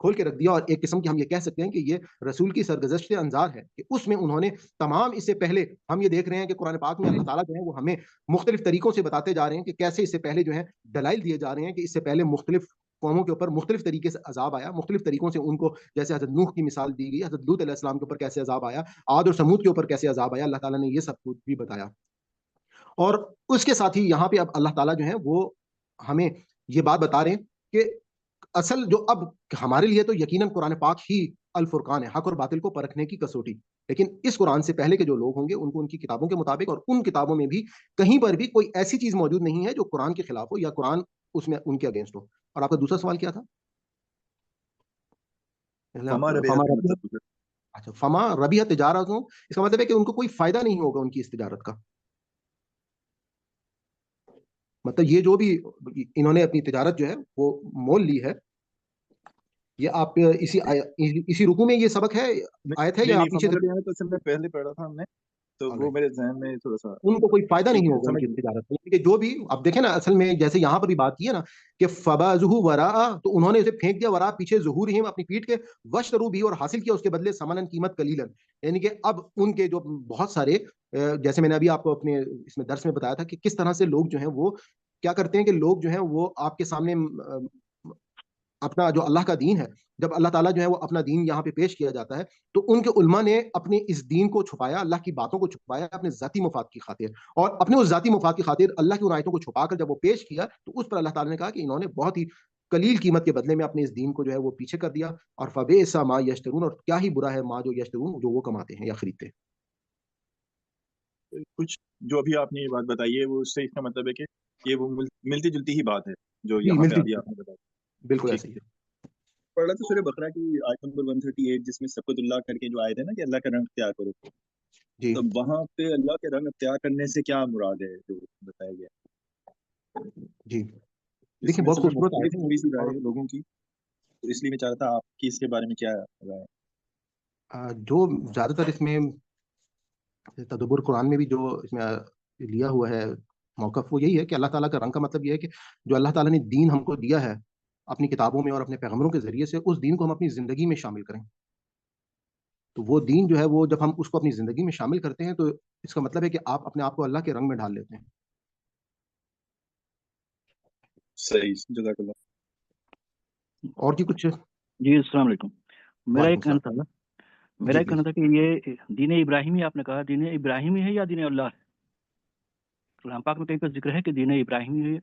کھول کے رکھ دیا, اور ایک قسم کی ہم یہ کہہ سکتے ہیں کہ یہ رسول کی سرگزشت انظار ہے کہ اس میں انہوں نے تمام, اس سے پہلے ہم یہ دیکھ رہے ہیں کہ قرآن پاک میں اللہ تعالیٰ جو ہے وہ ہمیں مختلف طریقوں سے بتاتے جا رہے ہیں کہ کیسے اس سے پہلے جو ہے دلائل دیے جا رہے ہیں کہ اس سے پہلے مختلف قوموں کے اوپر مختلف طریقے سے عذاب آیا, مختلف طریقوں سے ان کو, جیسے حضرت نوح کی مثال دی گئی, حضرت لوط علیہ السلام کے اوپر کیسے عذاب آیا, عاد اور سمود کے اوپر کیسے عذاب آیا, اللہ تعالیٰ نے یہ سب کچھ بھی بتایا. اور اس کے ساتھ ہی یہاں پہ اب اللہ تعالیٰ جو ہے وہ ہمیں یہ بات بتا رہے ہیں کہ اصل جو اب ہمارے لیے تو یقیناً قرآن پاک ہی الفرقان ہے, حق اور باطل کو پرکھنے کی کسوٹی, لیکن اس قرآن سے پہلے کے جو لوگ ہوں گے ان کو ان کی کتابوں کے مطابق, اور ان کتابوں میں بھی کہیں پر بھی کوئی ایسی چیز موجود نہیں ہے جو قرآن کے خلاف ہو یا قرآن اس میں ان کے اگینسٹ ہو. اور آپ کا دوسرا سوال کیا تھا؟ اچھا, فما ربیہ تجارت ہوں, اس کا مطلب ہے کہ ان کو کوئی فائدہ نہیں ہوگا ان کی اس تجارت کا. مطلب یہ جو بھی انہوں نے اپنی تجارت جو ہے وہ مول لی ہے, یہ آپ اسی رکوع میں یہ سبق ہے, آیت ہے یا آپ پیچھے پہلے پڑھا تھا ہم نے, تو وہ میرے ذہن میں تھوڑا سا, ان کو کوئی فائدہ نہیں ہوگا ان کی تجارت میں, کہ جو بھی اب دیکھیں نا, اصل میں جیسے یہاں پر بھی بات کی ہے نا کہ فبازہ وراء, تو انہوں نے اسے پھینک دیا وراء پیچھے, ظہورہم اپنی پیٹھ کے, واشتروا بھی, اور حاصل کیا اس کے بدلے ثمناً قیمت قلیلاً, یعنی کہ اب ان کے جو بہت سارے, جیسے میں نے ابھی آپ کو اپنے اس میں درس میں بتایا تھا کہ کس طرح سے لوگ جو ہیں وہ کیا کرتے ہیں, کہ لوگ جو ہیں وہ آپ کے سامنے اپنا جو اللہ کا دین ہے, جب اللہ تعالیٰ جو ہے وہ اپنا دین یہاں پہ پیش کیا جاتا ہے, تو ان کے علماء نے اپنے اس دین کو چھپایا, اللہ کی باتوں کو چھپایا اپنے ذاتی مفاد کی خاطر, اور اپنے اس ذاتی مفاد کی خاطر اللہ کی ان آیتوں کو چھپا کر جب وہ پیش کیا, تو اس پر اللہ تعالیٰ نے کہا کہ انہوں نے بہت ہی قلیل قیمت کے بدلے میں اپنے اس دین کو جو ہے وہ پیچھے کر دیا, اور فبئس ما یشترون, اور کیا ہی برا ہے ما جو یشترون, جو وہ کماتے ہیں یا خریدتے ہیں. کچھ جو ابھی آپ نے یہ بات بتائی ہے وہ اس سے اس کا مطلب ہے کہ یہ وہ ملتی جلتی ہی بات ہے جو یہاں پہ ابھی آپ نے بتائی. بالکل ایسے ہی پڑھ رہا تھا سورہ بقرہ کی آیت نمبر 138, جس میں سبقت اللہ کر کے جو آیت ہے نا کہ اللہ کا رنگ اختیار کرو, جی, تو وہاں پہ اللہ کے رنگ اختیار کرنے سے کیا مراد ہے جو بتایا گیا؟ جی دیکھیں بہت خوبصورت آیت ہے تھوڑی سی رائے ہے لوگوں کی, تو اس لیے میں چاہتا آپ کی اس کے بارے میں کیا رائے ہے؟ جو زیادہ تر اس میں تدبر قرآن میں بھی جو اس میں لیا ہوا ہے موقف, وہ یہی ہے کہ اللہ تعالیٰ کا رنگ کا مطلب یہ ہے کہ جو اللہ تعالیٰ نے دین ہم کو دیا ہے اپنی کتابوں میں اور اپنے پیغمبروں کے ذریعے سے, اس دین کو ہم اپنی زندگی میں شامل کریں. تو وہ دین جو ہے وہ جب ہم اس کو اپنی زندگی میں شامل کرتے ہیں, تو اس کا مطلب ہے کہ آپ اپنے آپ کو اللہ کے رنگ میں ڈال لیتے ہیں. صحیح, جزاک اللہ. اور کی کچھ؟ جی السلام علیکم. میرا ایک کہنا تھا کہ یہ دین ابراہیمی آپ نے کہا, دین ابراہیمی ہے یا دین اللہ ہے؟ قرآن پاک میں کہیں کا ذکر ہے کہ دین ابراہیمی ہے؟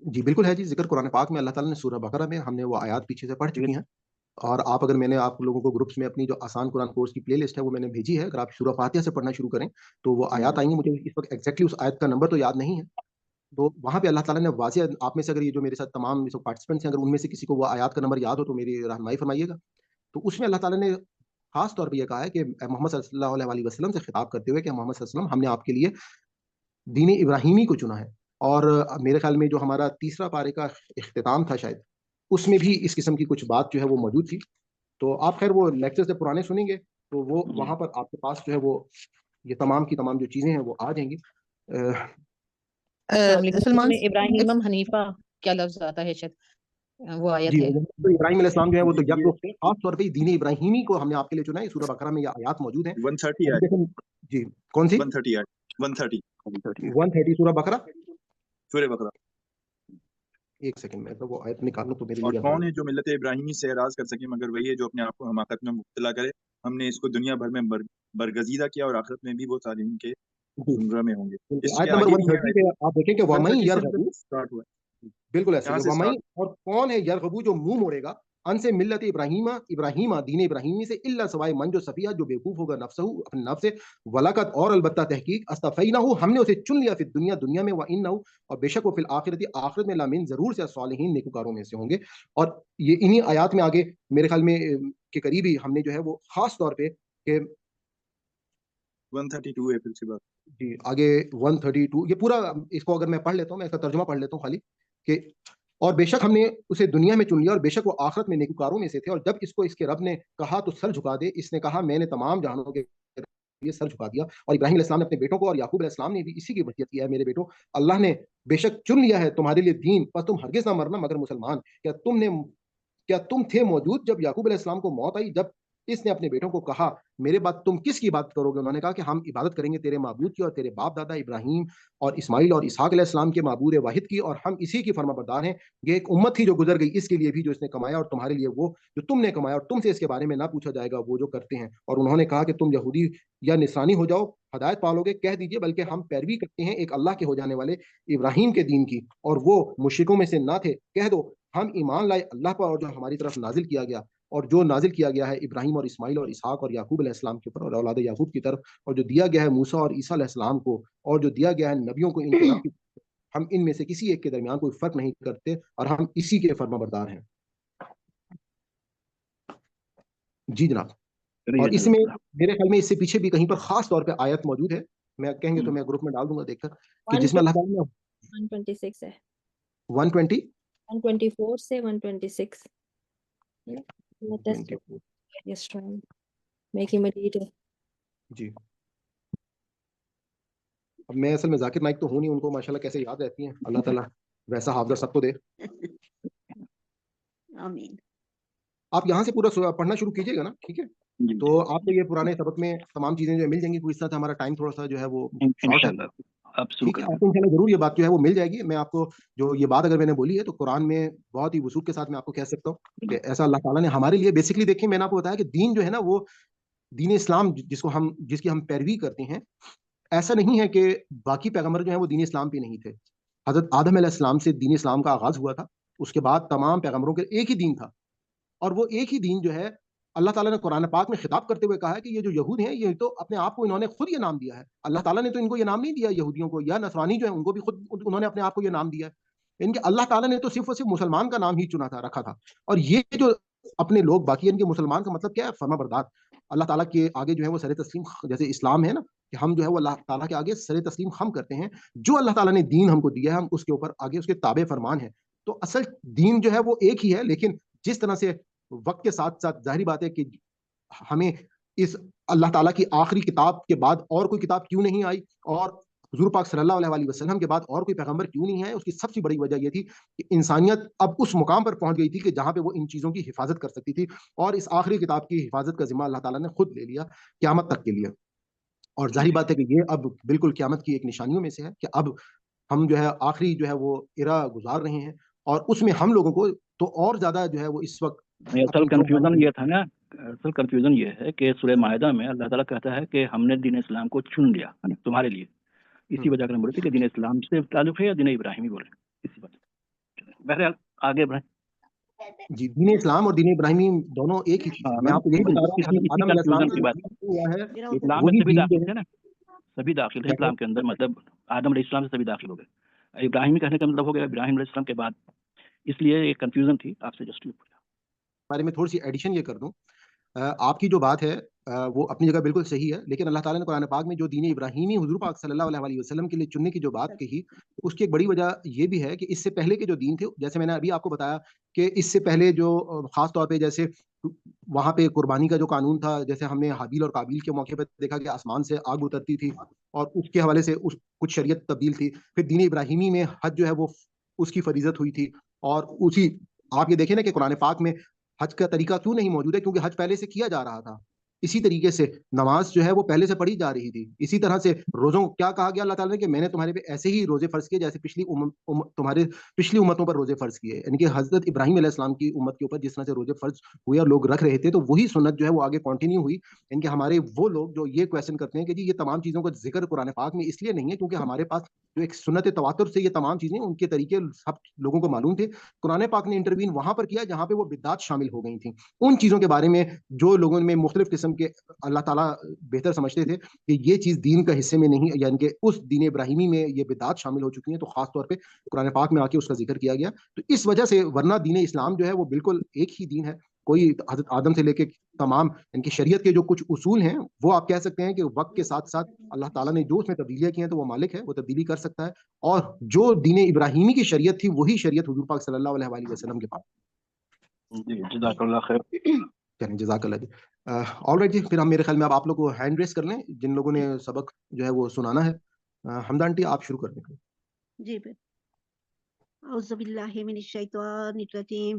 جی بالکل ہے جی, ذکر قرآن پاک میں اللہ تعالیٰ نے سورہ بقرہ میں, ہم نے وہ آیات پیچھے سے پڑھ چکی ہیں, اور آپ اگر میں نے آپ لوگوں کو گروپس میں اپنی جو آسان قرآن کورس کی پلے لسٹ ہے وہ میں نے بھیجی ہے, اگر آپ سورہ فاتحہ سے پڑھنا شروع کریں تو وہ آیات آئیں گی. مجھے اس وقت ایگزیکٹلی اس آیت کا نمبر تو یاد نہیں ہے, تو وہاں پہ اللہ تعالیٰ نے واضح, آپ میں سے اگر یہ جو میرے ساتھ تمام پارٹیسپینٹس ہیں اگر ان میں سے کسی کو وہ آیات کا نمبر یاد ہو تو میری رہنمائی فرمائیے گا. تو اس میں اللہ تعالیٰ نے خاص طور پہ یہ کہا ہے کہ محمد صلی اللہ علیہ وسلم سے خطاب کرتے ہوئے کہ محمد صلی اللہ علیہ وسلم, ہم نے آپ کے لیے دین ابراہیمی کو چنا ہے. اور میرے خیال میں جو ہمارا تیسرا پارے کا اختتام تھا شاید, اس میں بھی اس قسم کی کچھ بات جو ہے وہ موجود تھی. تو آپ خیر وہ لیکچر سے پرانے سنیں گے تو وہ وہاں پر آپ کے پاس جو ہے وہ یہ تمام کی تمام جو چیزیں ہیں وہ آ جائیں گی. سلمان ابراہیم حنیفہ کیا لفظ آتا ہے شاید وہ آیت جی, ہے. ابراہیم علیہ السلام جو ہے وہ تو یک وقت خاص طور پہ دین ابراہیمی کو ہم نے آپ کے لیے چنا ہے. سورہ بقرہ میں یہ آیات موجود ہیں 130. جی کون سی؟ 130 سورہ بقرہ. سورہ بقرہ. ایک سیکنڈ میں تو وہ آیت نکالوں تو میرے اور لیے کون ہے جو ملت ابراہیمی سے اعراض کر سکے مگر وہی ہے جو اپنے آپ کو حماقت میں مبتلا کرے. ہم نے اس کو دنیا بھر میں برگزیدہ کیا اور آخرت میں بھی وہ صالحین کے زمرہ میں ہوں گے. آیت نمبر 130 پہ آپ دیکھیں کہ وَمَن يَرْغَبُ, بالکل ایسے ہی وَمَن, اور کون ہے یرغبو جو منہ موڑے گا, ان سے ملت ابراہیمہ دین ابراہیمی سے, الا سوائے من جو سفیہ جو بیوقوف ہوگا نفسہ اپنے نفس سے, ولاقت اور البتہ تحقیق استفینہ ہم نے اسے چن لیا فی دنیا میں, وانہ اور بے شک وہ فی آخرت میں لامن ضرور سے صالحین نیکوکاروں میں سے ہوں گے. اور یہ انہی آیات میں آگے میرے خیال میں کے قریب ہی ہم نے جو ہے وہ خاص طور پہ کہ 132 ہے پھر سے بات. جی آگے 132 یہ پورا, اس کو اگر میں پڑھ لیتا ہوں, میں اس کا ترجمہ پڑھ لیتا ہوں خالی, کہ اور بے شک ہم نے اسے دنیا میں چن لیا اور بے شک وہ آخرت میں نیکوکاروں میں سے تھے. اور جب اس کو اس کے رب نے کہا تو سر جھکا دے, اس نے کہا میں نے تمام جہانوں کے لیے سر جھکا دیا. اور ابراہیم علیہ السلام نے اپنے بیٹوں کو, اور یعقوب علیہ السلام نے بھی اسی کی وصیت کیا ہے, میرے بیٹوں اللہ نے بے شک چن لیا ہے تمہارے لیے دین, پر تم ہرگز نہ مرنا مگر مسلمان. کیا تم نے کیا تم تھے موجود جب یعقوب علیہ السلام کو موت آئی، جب اس نے اپنے بیٹوں کو کہا میرے بعد تم کس کی عبادت کرو گے؟ انہوں نے کہا کہ ہم عبادت کریں گے تیرے معبود کی اور تیرے باپ دادا ابراہیم اور اسماعیل اور اسحاق علیہ السلام کے معبود واحد کی، اور ہم اسی کی فرما بردار ہیں۔ یہ ایک امت تھی جو گزر گئی، اس کے لیے بھی جو اس نے کمایا، اور تمہارے لیے وہ جو تم نے کمایا، اور تم سے اس کے بارے میں نہ پوچھا جائے گا وہ جو کرتے ہیں۔ اور انہوں نے کہا کہ تم یہودی یا نصرانی ہو جاؤ، ہدایت پالو گے۔ کہہ دیجئے بلکہ ہم پیروی کرتے ہیں ایک اللہ کے ہو جانے والے ابراہیم کے دین کی، اور وہ مشرکوں میں سے نہ تھے۔ کہہ دو ہم ایمان لائے اللہ پر اور جو ہماری طرف نازل کیا گیا، اور جو نازل کیا گیا ہے ابراہیم اور اسماعیل اور اسحاق اور یعقوب علیہ السلام کے اوپر اور اولاد یعقوب کی طرف، اور جو دیا گیا ہے موسیٰ اور عیسیٰ علیہ السلام کو، اور جو دیا گیا ہے نبیوں کو ان کے رب کی، ہم ان میں سے کسی ایک کے درمیان کوئی فرق نہیں کرتے، اور ہم اسی کے فرما بردار ہیں۔ جی جناب۔ اور اس میں میرے خیال میں اس سے پیچھے بھی کہیں پر خاص طور پہ آیت موجود ہے، میں کہیں گے تو میں گروپ میں ڈال دوں گا دیکھ کر، کہ جس میں اللہ تعالیٰ نے 126 ہے، 120 124 سے 126 جی۔ اب میں اصل میں ذاکر نائک تو ہوں نہیں، ان کو ماشاءاللہ کیسے یاد رہتی ہیں، اللہ تعالیٰ ویسا حافظہ سب کو دے۔ آمین۔ آپ یہاں سے پورا پڑھنا شروع کیجئے گا نا، ٹھیک ہے؟ تو آپ کو یہ پرانے سبق میں تمام چیزیں جو مل جائیں گی، کوئی اس طرح سے ہمارا ٹائم تھوڑا سا جو ہے وہ شارٹ ہے، ٹھیک ہے؟ آپ کو انشاءاللہ ضرور یہ بات جو ہے وہ مل جائے گی۔ میں آپ کو جو یہ بات اگر میں نے بولی ہے تو قرآن میں بہت ہی وثوق کے ساتھ میں آپ کو کہہ سکتا ہوں کہ ایسا اللہ تعالیٰ نے ہمارے لیے بیسکلی، دیکھیں میں نے آپ کو بتایا کہ دین جو ہے نا وہ دین اسلام جس کی ہم پیروی کرتے ہیں، ایسا نہیں ہے کہ باقی پیغمبر جو ہیں وہ دین اسلام پہ نہیں تھے۔ حضرت آدم علیہ السلام سے دین اسلام کا آغاز ہوا تھا، اس کے بعد تمام پیغمبروں کے ایک ہی دین تھا، اور وہ ایک ہی دین جو ہے اللہ تعالیٰ نے قرآن پاک میں خطاب کرتے ہوئے کہا ہے کہ یہ جو یہود ہیں یہ تو اپنے آپ کو انہوں نے خود یہ نام دیا ہے، اللہ تعالیٰ نے تو ان کو یہ نام نہیں دیا، یہودیوں کو یا نصرانی جو ہیں ان کو بھی خود انہوں نے اپنے آپ کو یہ نام دیا ہے۔ ان کے اللہ تعالیٰ نے تو صرف اور صرف مسلمان کا نام ہی چنا تھا، رکھا تھا، اور یہ جو اپنے لوگ باقی ان کے مسلمان کا مطلب کیا ہے؟ فرما بردار، اللہ تعالیٰ کے آگے جو ہے وہ سر تسلیم، جیسے اسلام ہے نا کہ ہم جو ہے وہ اللہ تعالیٰ کے آگے سر تسلیم خم کرتے ہیں، جو اللہ تعالیٰ نے دین ہم کو دیا ہے ہم اس کے اوپر آگے اس کے تابع فرمان ہیں۔ تو اصل دین جو ہے وہ ایک ہی ہے، لیکن جس طرح سے وقت کے ساتھ ساتھ ظاہری بات ہے کہ ہمیں اس اللہ تعالیٰ کی آخری کتاب کے بعد اور کوئی کتاب کیوں نہیں آئی، اور حضور پاک صلی اللہ علیہ وسلم کے بعد اور کوئی پیغمبر کیوں نہیں ہے، اس کی سب سے بڑی وجہ یہ تھی کہ انسانیت اب اس مقام پر پہنچ گئی تھی کہ جہاں پہ وہ ان چیزوں کی حفاظت کر سکتی تھی، اور اس آخری کتاب کی حفاظت کا ذمہ اللہ تعالیٰ نے خود لے لیا قیامت تک کے لیے۔ اور ظاہری بات ہے کہ یہ اب بالکل قیامت کی ایک نشانیوں میں سے ہے کہ اب ہم جو ہے آخری جو ہے وہ ایرا گزار رہے ہیں، اور اس میں ہم لوگوں کو تو اور زیادہ جو ہے وہ اس وقت اصل کنفیوژن یہ تھا نا، اصل کنفیوژن یہ ہے کہ سورہ مائدہ میں اللہ تعالیٰ کہتا ہے کہ ہم نے دین اسلام کو چن لیا تمہارے لیے، اسی وجہ سے ہم بولے تھے کہ دین اسلام سے تعلق ہے یا دین ابراہیمی بولے، اسی وجہ۔ بہرحال آگے بڑھیں۔ جی، دین اسلام اور دین ابراہیمی دونوں ایک ہی چیز ہے۔ میں آپ کو یہی بتا رہا ہوں کہ آدم علیہ السلام کی بات اسلام میں سبھی داخل تھے نا، سبھی داخل تھے اسلام کے اندر، مطلب آدم علیہ السلام سے سبھی داخل ہو گئے۔ ابراہیمی کہنے کا مطلب ہو گیا ابراہیم علیہ السلام کے بعد، اس لیے ایک کنفیوژن تھی، آپ سے جسٹ بارے میں تھوڑی سی ایڈیشن یہ کر دوں۔ آپ کی جو بات ہے وہ اپنی جگہ بالکل صحیح ہے، لیکن اللہ تعالیٰ نے قرآن پاک میں جو دین ابراہیمی حضور پاک صلی اللہ علیہ وسلم کے لیے چننے کی جو بات کہی، اس کی ایک بڑی وجہ یہ بھی ہے کہ اس سے پہلے کے جو دین تھے، جیسے میں نے ابھی آپ کو بتایا کہ اس سے پہلے جو خاص طور پہ جیسے وہاں پہ قربانی کا جو قانون تھا، جیسے ہم نے حابیل اور قابیل کے موقع پہ دیکھا کہ آسمان سے آگ اترتی تھی، اور اس کے حوالے سے کچھ شریعت تبدیل تھی۔ پھر دین ابراہیمی میں حج جو ہے وہ اس کی فریضت ہوئی تھی، اور اسی آپ یہ دیکھیں نا کہ قرآن پاک میں حج کا طریقہ کیوں نہیں موجود ہے؟ کیونکہ حج پہلے سے کیا جا رہا تھا۔ اسی طریقے سے نماز جو ہے وہ پہلے سے پڑھی جا رہی تھی۔ اسی طرح سے روزوں کیا کہا گیا اللہ تعالیٰ نے کہ میں نے تمہارے پہ ایسے ہی روزے فرض کیے جیسے تمہارے پچھلی امتوں پر روزے فرض کیے، یعنی کہ حضرت ابراہیم علیہ السلام کی امت کے اوپر جس طرح سے روزے فرض ہوئے اور لوگ رکھ رہے تھے، تو وہی سنت جو ہے وہ آگے کنٹینیو ہوئی۔ ان کے ہمارے وہ لوگ جو یہ کویشچن کرتے ہیں کہ جی یہ تمام چیزوں کا ذکر قرآن پاک میں اس لیے نہیں ہے کیونکہ ہمارے پاس جو ایک سنت تواتر سے یہ تمام چیزیں ان کے طریقے سب لوگوں کو معلوم تھے۔ قرآن پاک نے انٹروین وہاں پر کیا جہاں پہ وہ بدعات شامل ہو گئی تھیں، ان چیزوں کے بارے میں جو لوگوں میں مختلف قسم کے اللہ تعالیٰ بہتر سمجھتے تھے کہ یہ چیز دین کا حصے میں نہیں، یعنی کہ اس دین ابراہیمی میں یہ بدعات شامل ہو چکی ہیں، تو خاص طور پہ قرآن پاک میں آ کے اس کا ذکر کیا گیا۔ تو اس وجہ سے ورنہ دین اسلام جو ہے وہ بالکل ایک ہی دین ہے، کوئی حضرت آدم سے لے کے تمام ان کی شریعت کے جو کچھ اصول ہیں وہ آپ کہہ سکتے ہیں کہ وقت کے ساتھ ساتھ اللہ تعالیٰ نے جو اس میں تبدیلیاں کی ہیں تو وہ مالک ہے، وہ تبدیلی کر سکتا ہے، اور جو دین ابراہیمی کی شریعت تھی وہی شریعت حضور پاک صلی اللہ علیہ وسلم کے پاس۔ جی جزاک اللہ خیر۔ چلیں جزاک اللہ جی۔ آل رائٹ جی، پھر ہم میرے خیال میں آپ لوگ کو ہینڈ ریس کر لیں جن لوگوں نے سبق جو ہے وہ سنانا ہے۔ حمدہ آنٹی آپ شروع کر دیں۔ جی اعوذ باللہ من الشیطان الرجیم،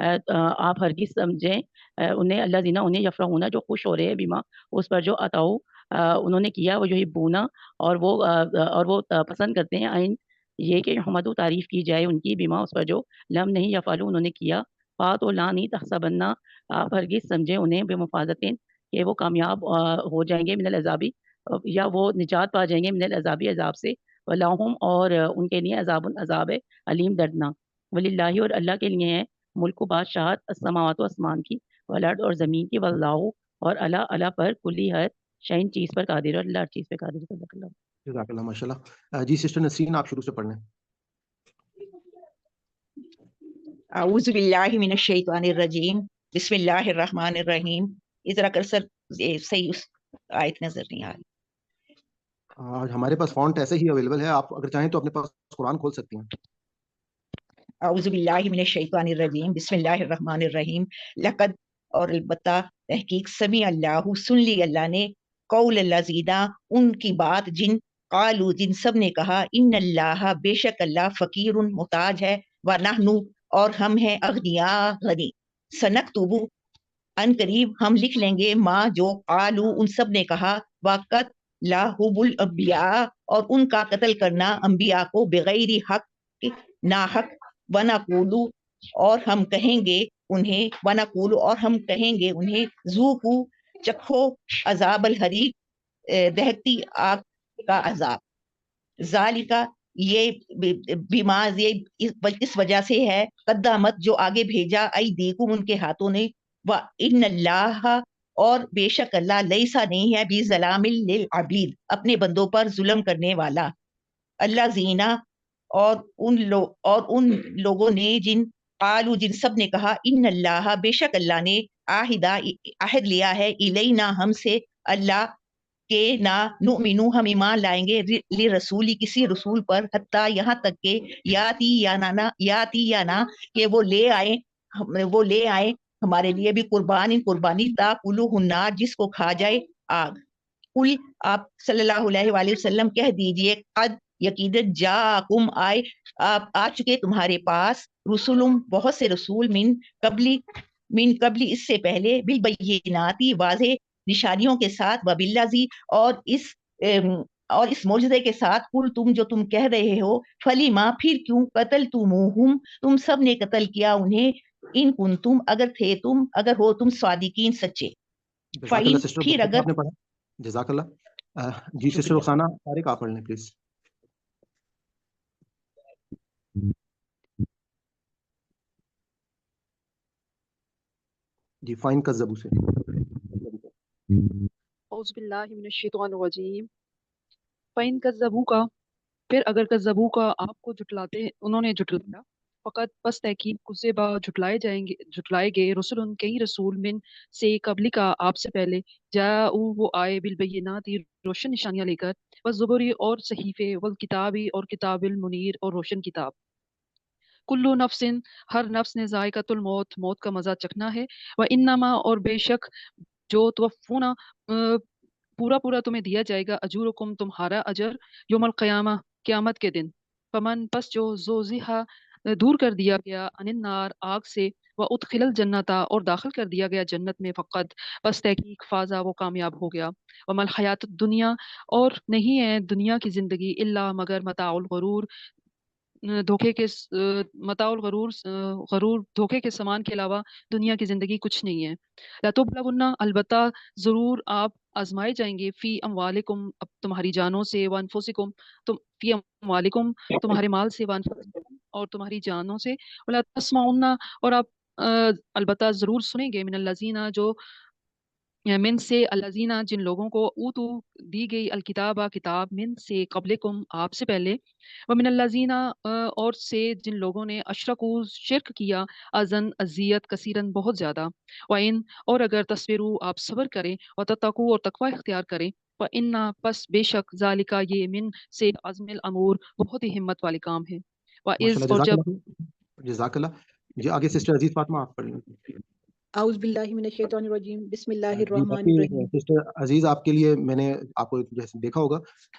آپ ہرگز سمجھیں انہیں اللہ زینا انہیں یفرحونا جو خوش ہو رہے ہیں بیما اس پر جو عطاؤ انہوں نے کیا وہ جو بونا اور وہ پسند کرتے ہیں آئین یہ کہ حمد و تعریف کی جائے ان کی بیما اس پر جو لم نہیں یفعلوا انہوں نے کیا فات و لا نہیں تحسبنا آپ ہرگز سمجھیں انہیں بے مفادتیں کہ وہ کامیاب ہو جائیں گے من العذابی یا وہ نجات پا جائیں گے من العذابی عذاب سے ولاہم اور ان کے لیے عذاب ہے علیم دردناک وللہ اور اللہ کے لیے ہے ملک و بادشاہت السماوات و اسمان کی والارض اور زمین کی واللہ اور اللہ پر کلی ہر شین چیز پر قادر اور اللہ ہر چیز پہ قادر ہے۔ صدق اللہ۔ جزاک اللہ ماشاء اللہ۔ جی سسٹر نسرین آپ شروع سے پڑھ لیں۔ اعوذ باللہ من الشیطان الرجیم بسم اللہ الرحمن الرحیم۔ ذرا کرسر صحیح اس آیت نظر نہیں آ رہی۔ آج ہمارے پاس فونٹ ایسے ہی اویلیبل ہے، آپ اگر چاہیں تو اپنے پاس قرآن کھول سکتی ہیں۔ اعوذ باللہ من الشیطان الرجیم بسم اللہ الرحمن الرحیم۔ لقد اور البتہ تحقیق سمیع اللہ سن لی اللہ نے قول الذین ان کی بات جن قالو جن سب نے کہا ان اللہ بے شک اللہ فقیر محتاج ہے ونحن اور ہم ہیں اغنیا غنی سنکتب ان قریب ہم لکھ لیں گے ماں جو قالو ان سب نے کہا وقت لاحب الانبیاء اور ان کا قتل کرنا انبیاء کو بغیر حق ناحق ونقولو اور ہم کہیں گے انہیں ونقولو اور ہم کہیں گے انہیں ذوقو چکھو عذاب الحریق دہتی آگ کا عذاب ذالکا یہ بیمار یہ اس وجہ سے ہے قدامت جو آگے بھیجا ایدیکم ان کے ہاتھوں نے وَإِنَّ اللَّهَ اور بے شک اللہ لیسا نہیں ہے بھی ظلام للعبید اپنے بندوں پر ظلم کرنے والا اللہ زینا اور ان لوگوں نے جن قالو جن سب نے کہا ان اللہ بے شک اللہ نے عہد لیا ہے الینا ہم سے اللہ کہ نہ نؤمنو ہم ایمان لائیں گے لرسولی کسی رسول پر حتیٰ یہاں تک کہ یاتی یا نا کہ وہ لے آئے ہمارے لیے بھی قربانی تاکلوہ النار جس کو کھا جائے آگ۔ قل آپ صلی اللہ علیہ وآلہ وسلم کہہ دیجئے قد یقیناً جاءکم آ چکے تمہارے پاس رسولم بہت سے رسول من قبلی اس سے پہلے بالبیناتی واضح نشانیوں کے ساتھ وبالذی اور اس معجزے کے ساتھ قل تم جو تم کہہ رہے ہو فلی ماں پھر کیوں قتل تم سب نے قتل کیا انہیں ان کنتم اگر ہو تم صادقین سچے جزاک اللہ سسٹر، پھر اگر آپ نے پڑھا، جزاک اللہ۔ جی سسٹر شکریہ۔ رخسانہ طارق آپ پڑھ لیں پلیز۔ جی فائن کذبو سے۔ اعوذ باللہ من الشیطان الرجیم فَإِن كَذَّبُوكَ پھر اگر کذبوکا آپ کو جھٹلاتے انہوں نے جھٹلایا فقط پس تحقیق کذبا جھٹلائے گئے رسول کئی رسول من سے قبل کا آپ سے پہلے جاءوا وہ آئے بالبینات روشن نشانیاں لے کر والزبر اور صحیفے والکتابی اور کتاب المنیر اور روشن کتاب کلو نفس ہر نفس نے ذائقۃ الموت موت کا مزہ چکھنا ہے وانما اور بے شک جو توفونا پورا تمہیں دیا جائے گا اجورکم تمہارا اجر یوم القیامہ قیامت کے دن فمن پس جو زوزہا دور کر دیا گیا عن النار آگ سے وادخل الجنت اور داخل کر دیا گیا جنت میں فقط پس تحقیق فازا وہ کامیاب ہو گیا وما الحیات الدنیا اور نہیں ہے دنیا کی زندگی الا مگر متاع الغرور دھوکے کے متاع الغرور غرور دھوکے کے سامان کے علاوہ دنیا کی زندگی کچھ نہیں ہے لتبلغن البتہ ضرور آپ آزمائے جائیں گے فی اموالکم تمہاری جانوں سے وانفسکم فی اموالکم تمہارے مال سے وانفسکم اور تمہاری جانوں سے ولا تسمعن اور آپ البتہ ضرور سنیں گے من الذین جو من سے الذین جن لوگوں کو اوتو دی گئی الکتابہ کتاب من سے قبلکم آپ سے پہلے ومن الذین اور سے جن لوگوں نے اشرکو شرک کیا اذن اذیت کثیرن بہت زیادہ وَإِن اور اگر تصویرو آپ صبر کریں وتتقوا اور تقوی اختیار کریں فإن پس بے شک ذالکا یہ من سے عزم الامور بہت ہی ہمت والے کام ہے وَإِذ ماشاء اللہ، اور جزاک جب اللہ، جزاک اللہ۔ جی آگے سسٹر عزیز فاطمہ آپ پڑھ لیں۔ اعوذ باللہ من الشیطان الرجیم بسم اللہ جی الرحمن باقی الرحیم. سسٹر عزیز آپ کے لیے میں نے آپ کو جیسے دیکھا ہوگا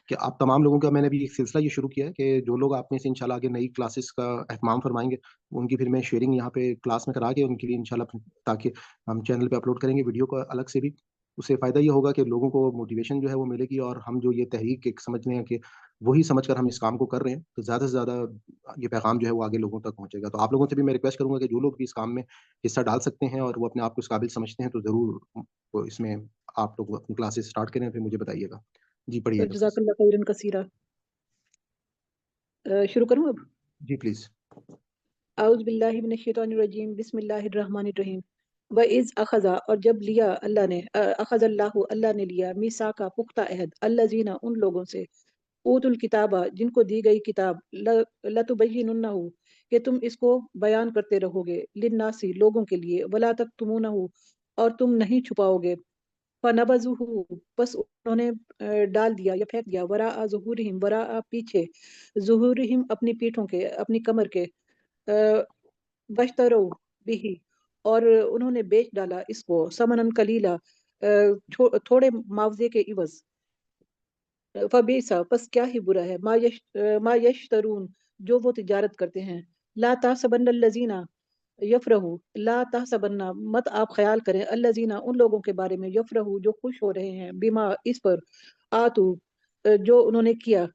کہ آپ تمام لوگوں کا میں نے بھی ایک سلسلہ یہ شروع کیا ہے کہ جو لوگ آپ میں سے انشاءاللہ آگے نئی کلاسز کا اہتمام فرمائیں گے ان کی پھر میں شیئرنگ یہاں پہ کلاس میں کرا کے ان کے لیے انشاءاللہ تاکہ ہم چینل پہ اپلوڈ کریں گے ویڈیو کو الگ سے بھی. اس سے فائدہ یہ ہوگا کہ لوگوں کو موٹیویشن جو ہے وہ ملے گی اور ہم جو یہ تحریک ایک سمجھتے ہیں کہ وہی سمجھ کر ہم اس کام کو کر رہے ہیں تو زیادہ سے زیادہ یہ پیغام جو ہے وہ آگے لوگوں تک پہنچے گا. تو آپ لوگوں سے بھی میں ریکویسٹ کروں گا کہ جو لوگ بھی اس کام میں حصہ ڈال سکتے ہیں اور وہ اپنے آپ کو اس قابل سمجھتے ہیں تو ضرور وہ اس میں آپ لوگ اپنی کلاسز اسٹارٹ کریں پھر مجھے بتائیے گا. جی پڑھیے گا جزاک اللہ خیرا کثیرا. شروع کروں اب؟ جی پلیز. اعوذ باللہ من الشیطان الرجیم بسم اللہ الرحمن الرحیم. وَإِذْ أَخَذَ اور جب لیا اللہ نے اخذ اللہ نے لیا میثاق پختہ عہد الذین ان لوگوں سے اوت الکتابہ جن کو دی گئی کتاب لتبیننہ کہ تم اس کو بیان کرتے رہو گے للناسی لوگوں کے لیے ولا تکتمونہ اور تم نہیں چھپاؤ گے فنبذوہ بس انہوں نے ڈال دیا یا پھینک دیا وراء ظہورہم وراء پیچھے ظہورہم اپنی پیٹھوں کے اپنی کمر کے واشتروا بھی اور انہوں نے بیچ ڈالا اس کو ثمناً قلیلا تھوڑے معاوضے کے عوض فبیسا پس کیا ہی برا ہے ما یشترون جو وہ تجارت کرتے ہیں لا تحسبن الذین یفرحوا لا تحسبن مت آپ خیال کریں الذین ان لوگوں کے بارے میں یفرحوا جو خوش ہو رہے ہیں بما اس پر آتو جو انہوں نے کیا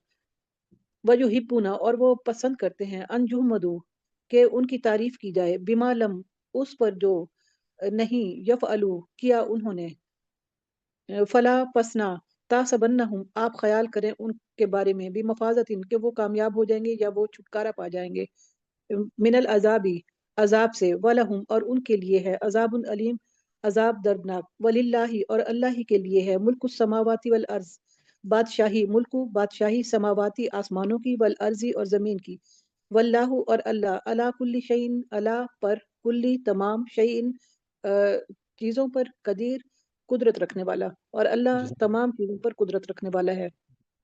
ویحبون اور وہ پسند کرتے ہیں ان یحمدوا کہ ان کی تعریف کی جائے بما لم اس پر جو نہیں یفعلوا کیا انہوں نے فلا پسنا تحسبنہم آپ خیال کریں ان کے بارے میں بمفازۃ کہ وہ کامیاب ہو جائیں گے یا وہ چھٹکارا پا جائیں گے من العذابی عذاب سے ولہم اور ان کے لیے ہے عذاب علیم عذاب دردناک وللہ اور اللہ ہی کے لیے ہے ملک السماوات والارض بادشاہی ملکو بادشاہی سماواتی آسمانوں کی والارضی اور زمین کی واللہ اور اللہ علی کل شیء اللہ پر کلی تمام شیء چیزوں پر قدیر قدرت رکھنے والا اور اللہ تمام چیزوں پر قدرت رکھنے والا ہے.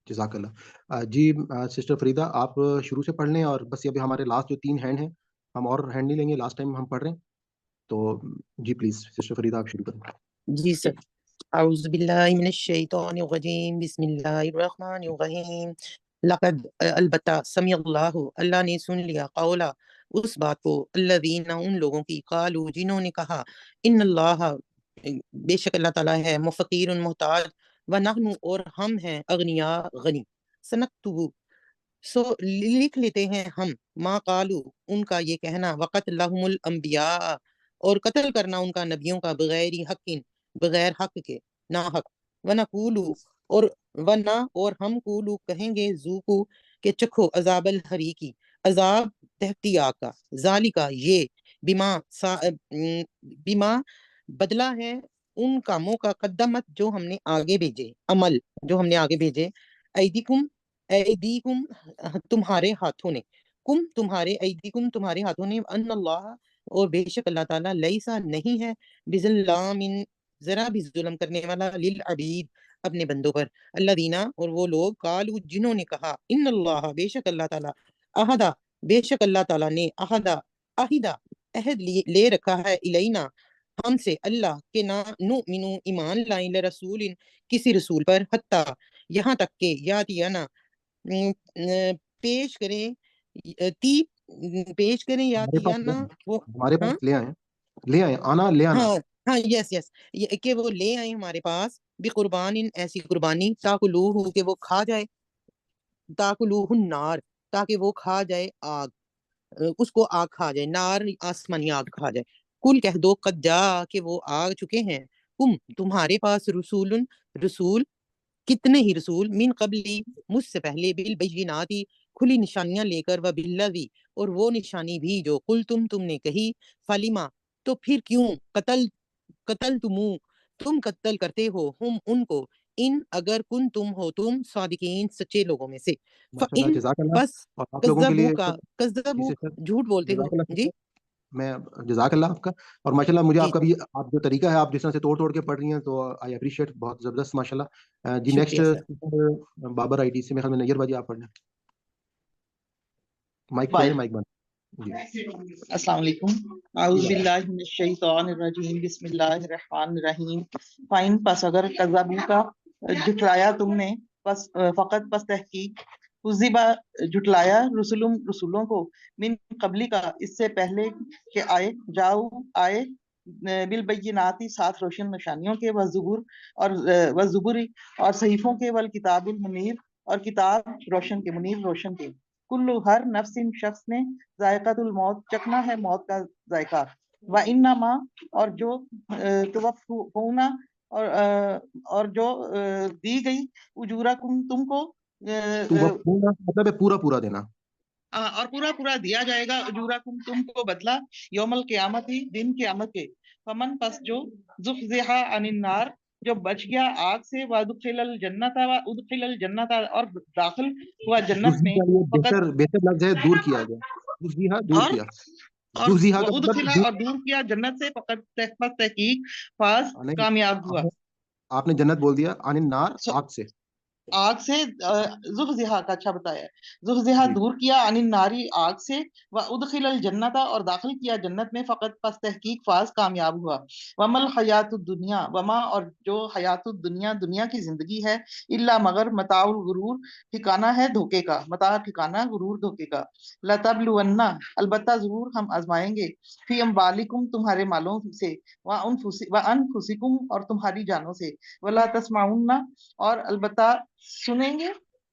جزاک اللہ. جی سسٹر فریدہ آپ شروع سے پڑھ لیں اور بس ابھی ہمارے لاسٹ جو 3 ہینڈ ہیں ہم اور ہینڈ نہیں لیں گے لاسٹ ٹائم ہم پڑھ رہے ہیں تو جی پلیز سسٹر فریدہ آپ شروع کریں. جی سر. اعوذ باللہ من الشیطان الرجیم بسم اللہ الرحمن الرحیم. لقد البتہ سمع اللہ نے سن لیا قولا اس بات کو الذین ان لوگوں کی قالوا جنہوں نے کہا ان اللہ بے شک اللہ تعالیٰ ہے مفقیر محتاج ونحن اور ہم ہیں اغنیاء غنی سنکتب سو لکھ لیتے ہیں ہم ما قالو ان کا یہ کہنا وقتلہم الانبیاء اور قتل کرنا ان کا نبیوں کا بغیر حق بغیر حق کے ناحق ونقولو اور ہم قولو کہیں گے ذوقو کہ چکھو عذاب الحریقی عذاب تہتی آگ کا ذالکا یہ بما بدلہ ہے ان کاموں کا قدمت جو ہم نے آگے بھیجے عمل جو ہم نے آگے بھیجے ایدیکم تمہارے ہاتھوں نے ایدیکم تمہارے ہاتھوں نے ان اللہ اور بے شک اللہ تعالیٰ لیسا نہیں ہے بظلام ذرا بھی ظلم کرنے والا للعبید اپنے بندوں پر الذین اور وہ لوگ قالوا جنہوں نے کہا ان اللہ بے شک اللہ تعالیٰ احدا بے شک اللہ تعالیٰ نے عہد لے رکھا ہے الینا ہم سے اللہ کے نا نؤمنو ایمان لائیں لرسول کسی رسول پر حتی یہاں تک کہ یاتینا پیش کریں یاتینا وہ ہمارے پاس لے آئیں آنا ہاں یس کہ وہ لے آئیں ہمارے پاس بقربان ایسی قربانی تاکلوہ کہ وہ کھا جائے تاکلوہ النار تاکہ وہ کھا جائے آگ اس کو آگ کھا جائے نار آسمانی آگ کھا جائے کل کہہ دو قد جا کہ وہ آگ چکے ہیں تمہارے پاس رسول کتنے ہی رسول من قبلی مجھ سے پہلے بالبیناتی کھلی نشانیاں لے کر وبالذی اور وہ نشانی بھی جو قل تم نے کہی فلیما تو پھر کیوں قتل تم قتل کرتے ہو ہم ان کو ان اگر کن تم ہو تم صادقین سچے لوگوں میں سے بس کذبوا جھوٹ بولتے ہو. جی میں جزاک اللہ آپ کا اور ماشاءاللہ مجھے آپ کا بھی آپ جو طریقہ ہے آپ جس طرح سے توڑ کے پڑھ رہی ہیں تو آئی اپریشیٹ بہت زبردست ماشاءاللہ. جی نیکسٹ بابر آئی ٹی سے میرے خیال میں نیئر باجی آپ پڑھ لیں. مائک بند. جی السلام علیکم. اعوذ باللہ من الشیطان الرجیم. بسم اللہ الرحمن الرحیم. فائن پس اگر کذبوا کا جھٹلایا تم نے، پس فقط پس تحقیق کذبا جھٹلایا رسولوں کو من قبلی کا اس سے پہلے کہ آئے بالبیناتی ساتھ روشن نشانیوں کے، والزبر اور صحیفوں کے، والکتاب المنیر اور کتاب روشن کے، منیر روشن کے. کل ہر نفس شخص نے ذائقۃ الموت چکھنا ہے موت کا ذائقہ. وانما اور جو توفونا اور جو دی گئی اجورکم تم کو مطلب ہے پورا پورا دینا، اور پورا دیا جائے گا اجورکم تم کو بدلہ یوم القیامت دن قیامت کے. فمن پس جو زحزح عن النار جو بچ گیا آگ سے، وادخل الجنت اور داخل ہوا جنت میں، بہتر لفظ ہے دور کیا گیا، زحزیحا دور کیا، زحزیحا کا ادخل مطلب اور دور کیا جنت سے، فقط تحقیق فاز کامیاب ہوا. آپ نے جنت بول دیا، عن النار آگ سے زحزحا کا اچھا بتایا، زحزحا دور کیا، عن الناری آگ سے، وادخل الجنت اور داخل کیا جنت میں، فقط پس تحقیق فاز کامیاب ہوا. ومل حیات الدنیا وما اور جو حیات الدنیا دنیا کی زندگی ہے، الا مگر متاع الغرور ٹھکانہ ہے دھوکے کا، متاع ٹھکانہ غرور دھوکے کا. لتبلون البتہ ضرور ہم آزمائیں گے، فی اموالکم تمہارے مالوں سے، وانفسکم اور تمہاری جانوں سے، ولا تسمعون اور البتہ سنیں گے،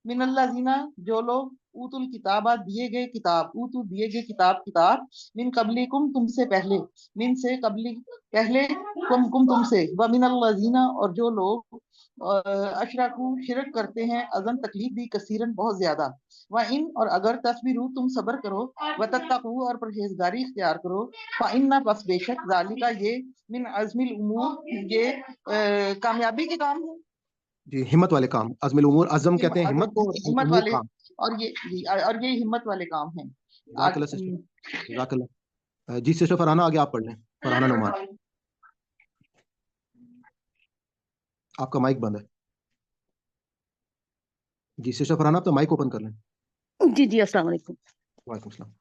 من الذین جو لوگ اوتوا الکتاب دیے گئے کتاب من قبلکم تم سے پہلے، من سے قبلی پہلے، کم تم سے، ومن الذین اور جو لوگ اشرکوا شرک کرتے ہیں، اذن تکلیف بھی، کثیرن بہت زیادہ. وَإِن اور اگر تصبروا تم صبر کرو، وتتقوا اور پرہیزگاری اختیار کرو، فإن پس بے شک ذالک یہ من عزم الامور یہ کامیابی کے کام ہے. جی ہمت والے کام، عزم الامور، عزم کہتے ہیں ہمت کو، ہمت والے اور یہ ہمت والے کام ہیں. جزاک اللہ. جی سسٹر فرحانہ آگے آپ پڑھ لیں. فرحانہ نعمان، آپ کا مائک بند ہے. جی سسٹر فرحانہ آپ تو مائک اوپن کر لیں. جی السلام علیکم. وعلیکم السلام.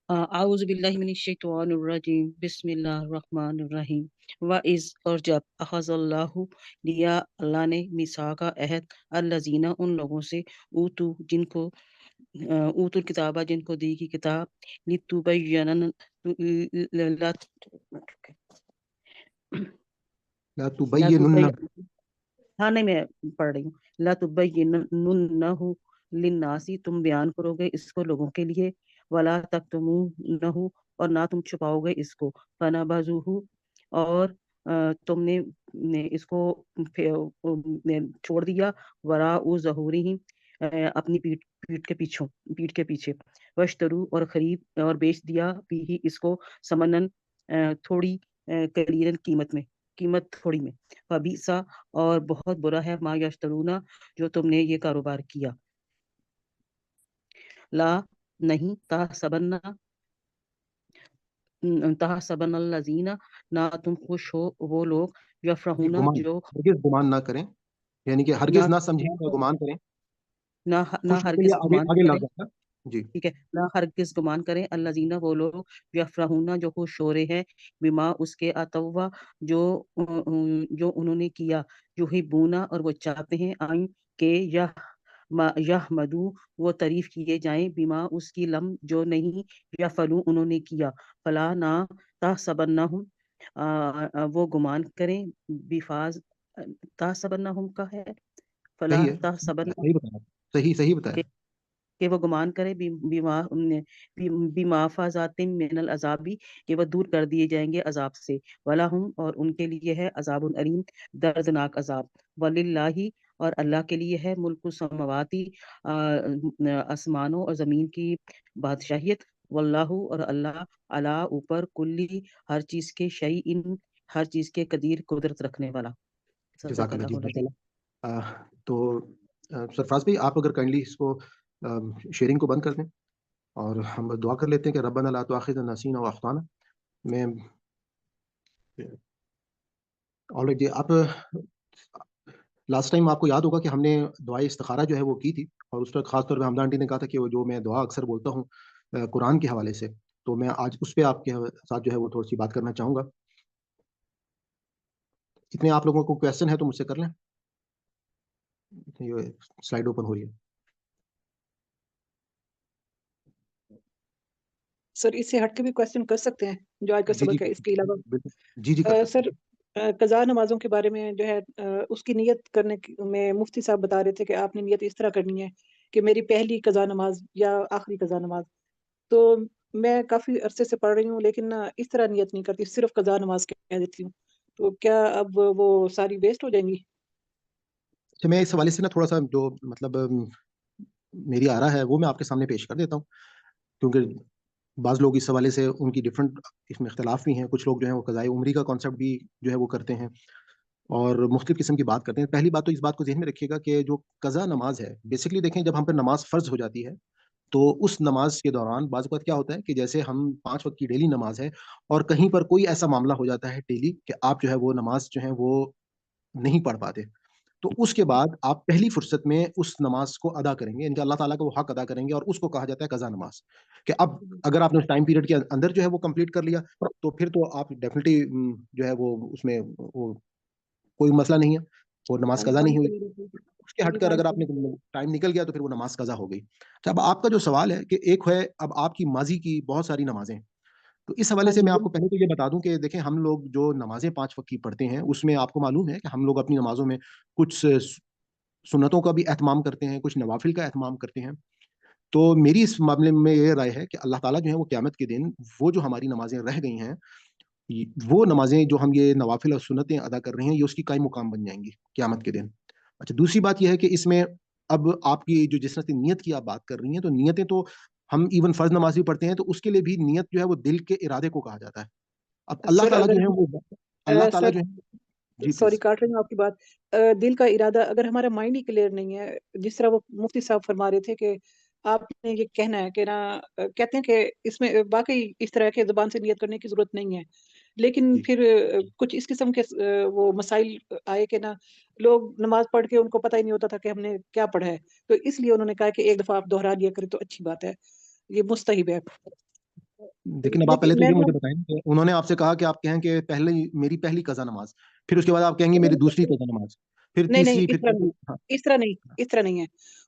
اعوذ باللہ من الشیطان الرجیم. بسم اللہ الرحمن الرحیم. وَإِذْ اور جب اخذ اللہ لیا اللہ نے میثاق عہد الذین ان لوگوں سے اوتو جن کو اوتو الکتابہ جن کو دی کی کتاب لا تبینن، ہاں نہیں میں پڑھ رہی ہوں. لا تبیننہ للناس تم بیان کرو گے اس کو لوگوں کے لیے، ولا تکتمونہ اور نہ تم چھپاؤ گے اس کو، فنبذوہ اور تم نے اس کو چھوڑ دیا، وراء ظہورہم اپنی پیٹھ کے پیچھے، واشترو اور خرید اور بیچ دیا بھی اس کو، ثمنن تھوڑی قلیلاً قیمت تھوڑی میں، فبئسا اور بہت برا ہے، ما یشترونا جو تم نے یہ کاروبار کیا. لا نہیں تحسبن الذین نہ تم خوش ہو وہ لوگ، یفرحون جو ہرگز گمان نہ کریں، یعنی کہ ہرگز نہ سمجھیں نہ گمان کریں، نہ ہرگز گمان آگے لگ کریں. جاتا. جی ٹھیک ہے. نہ ہرگز گمان کریں الذین وہ لوگ، یفرحون جو خوش ہو رہے ہیں، بما اس کے اتوا جو انہوں نے کیا، یحبون اور وہ چاہتے ہیں، آئیں کہ یحمدو وہ تعریف کیے جائیں، بما اس کی لم جو نہیں، یفعلوا انہوں نے کیا، فلا نہ تحسبنہم وہ گمان کریں، بفاز تحسبنہم کا ہے، فلا تحسبنہم صحیح بتایا. کہ وہ گمان کرے بما فازات من العذابی کہ وہ دور کر دیے جائیں گے عذاب سے، ولہم اور ان کے لیے ہے عذاب علیم دردناک عذاب. وللہ اور اللہ کے لیے ہے ملک السماواتی آسمانوں اور زمین کی بادشاہیت، واللہ اور اللہ علی اوپر کلی ہر چیز کے شیء ہر چیز کے قدیر قدرت رکھنے والا. جزاک اللہ. جی تو سرفراز بھائی آپ اگر کائنڈلی اس کو شیئرنگ کو بند کر دیں اور ہم دعا کر لیتے ہیں کہ ربنا لا تؤاخذنا ان نسینا او اخطانا. میں آلریڈی جی آپ لاسٹ ٹائم آپ کو یاد ہوگا کہ ہم نے دعائے استخارہ جو ہے وہ کی تھی، اور اس پر خاص طور پہ حمدہ آنٹی نے کہا تھا کہ وہ جو میں دعا اکثر بولتا ہوں قرآن کے حوالے سے، تو میں آج اس پہ آپ کے ساتھ جو ہے وہ تھوڑی سی بات کرنا چاہوں گا. اتنے آپ لوگوں کو کویشچن ہے تو مجھ سے کر لیں. یہ سلائڈ اوپن ہو رہی ہے. سر اس سے ہٹ کے بھی کوشچن کر سکتے ہیں جو آج کا جی جی سبق ہے، اس کے علاوہ بالکل. جی کر سکتے سر قضاء نمازوں کے بارے میں جو ہے اس کی نیت کرنے میں مفتی صاحب بتا رہے تھے کہ آپ نے نیت اس طرح کرنی ہے کہ میری پہلی قضاء نماز یا آخری قضاء نماز. تو میں کافی عرصے سے پڑھ رہی ہوں لیکن اس طرح نیت نہیں کرتی، صرف قضاء نماز کہہ دیتی ہوں. تو کیا اب وہ ساری ویسٹ ہو جائیں گی؟ اچھا، میں اس حوالے سے نا تھوڑا سا جو مطلب میری آرا ہے وہ میں آپ کے سامنے پیش کر دیتا ہوں، کیونکہ بعض لوگ اس حوالے سے ان کی ڈفرینٹ اس میں اختلاف بھی ہیں. کچھ لوگ جو ہیں وہ قضائے عمری کا کانسیپٹ بھی جو ہے وہ کرتے ہیں اور مختلف قسم کی بات کرتے ہیں. پہلی بات تو اس بات کو ذہن میں رکھیے گا کہ جو قضا نماز ہے بیسکلی دیکھیں جب ہم پہ نماز فرض ہو جاتی ہے تو اس نماز کے دوران بعض اوقات کیا ہوتا ہے کہ جیسے ہم 5 وقت کی ڈیلی نماز ہے اور کہیں پر کوئی ایسا معاملہ ہو جاتا ہے ڈیلی کہ آپ جو ہے وہ نماز جو ہے وہ نہیں پڑھ پاتے، تو اس کے بعد آپ پہلی فرصت میں اس نماز کو ادا کریں گے، یعنی کہ اللہ تعالیٰ کا وہ حق ادا کریں گے، اور اس کو کہا جاتا ہے قضا نماز. کہ اب اگر آپ نے اس ٹائم پیریڈ کے اندر جو ہے وہ کمپلیٹ کر لیا تو پھر تو آپ ڈیفینیٹلی جو ہے وہ اس میں وہ کوئی مسئلہ نہیں ہے، وہ نماز قضا نہیں ہوئی. اس کے ہٹ کر اگر آپ نے ٹائم نکل گیا تو پھر وہ نماز قضا ہو گئی. اب آپ کا جو سوال ہے کہ ایک ہے اب آپ کی ماضی کی بہت ساری نمازیں، تو اس حوالے سے میں آپ کو پہلے تو یہ بتا دوں کہ دیکھیں ہم لوگ جو نمازیں 5 وقت کی پڑھتے ہیں اس میں آپ کو معلوم ہے کہ ہم لوگ اپنی نمازوں میں کچھ سنتوں کا بھی اہتمام کرتے ہیں، کچھ نوافل کا اہتمام کرتے ہیں. تو میری اس معاملے میں یہ رائے ہے کہ اللہ تعالیٰ جو ہے وہ قیامت کے دن وہ جو ہماری نمازیں رہ گئی ہیں، وہ نمازیں جو ہم یہ نوافل اور سنتیں ادا کر رہے ہیں، یہ اس کی قائم مقام بن جائیں گی قیامت کے دن. اچھا، دوسری بات یہ ہے کہ اس میں اب آپ کی جو جس طرح سے نیت کی آپ بات کر رہی ہیں، تو نیتیں تو ہم ایون فرض نماز بھی پڑھتے ہیں تو اس کے لیے بھی نیت جو ہے وہ دل کے ارادے کو کہا جاتا ہے. اب اللہ تعالیٰ جو ہے وہ اللہ تعالیٰ جو ہے جی سوری کاٹ رہی ہوں آپ کی بات. دل کا ارادہ اگر ہمارا مائنڈ ہی کلیئر نہیں ہے، جس طرح وہ مفتی صاحب فرما رہے تھے کہ آپ نے یہ کہنا ہے کہ نا کہتے ہیں کہ اس میں باقی اس طرح کے زبان سے نیت کرنے کی ضرورت نہیں ہے، لیکن پھر کچھ اس قسم کے وہ مسائل آئے کہ نا لوگ نماز پڑھ کے ان کو پتہ ہی نہیں ہوتا تھا کہ ہم نے کیا پڑھا ہے، تو اس لیے انہوں نے کہا کہ ایک دفعہ آپ دوہرا لیا کریں تو اچھی بات ہے، یہ مستحب ہے. لیکن اب آپ پہلے تو یہ مجھے بتائیں کہ انہوں نے آپ سے کہا کہ آپ کہیں کہ میری پہلی قضا نماز، پھر اس کے بعد آپ کہیں گے میری دوسری قضا نماز، پھر تیسری، پھر اس طرح نہیں ہے.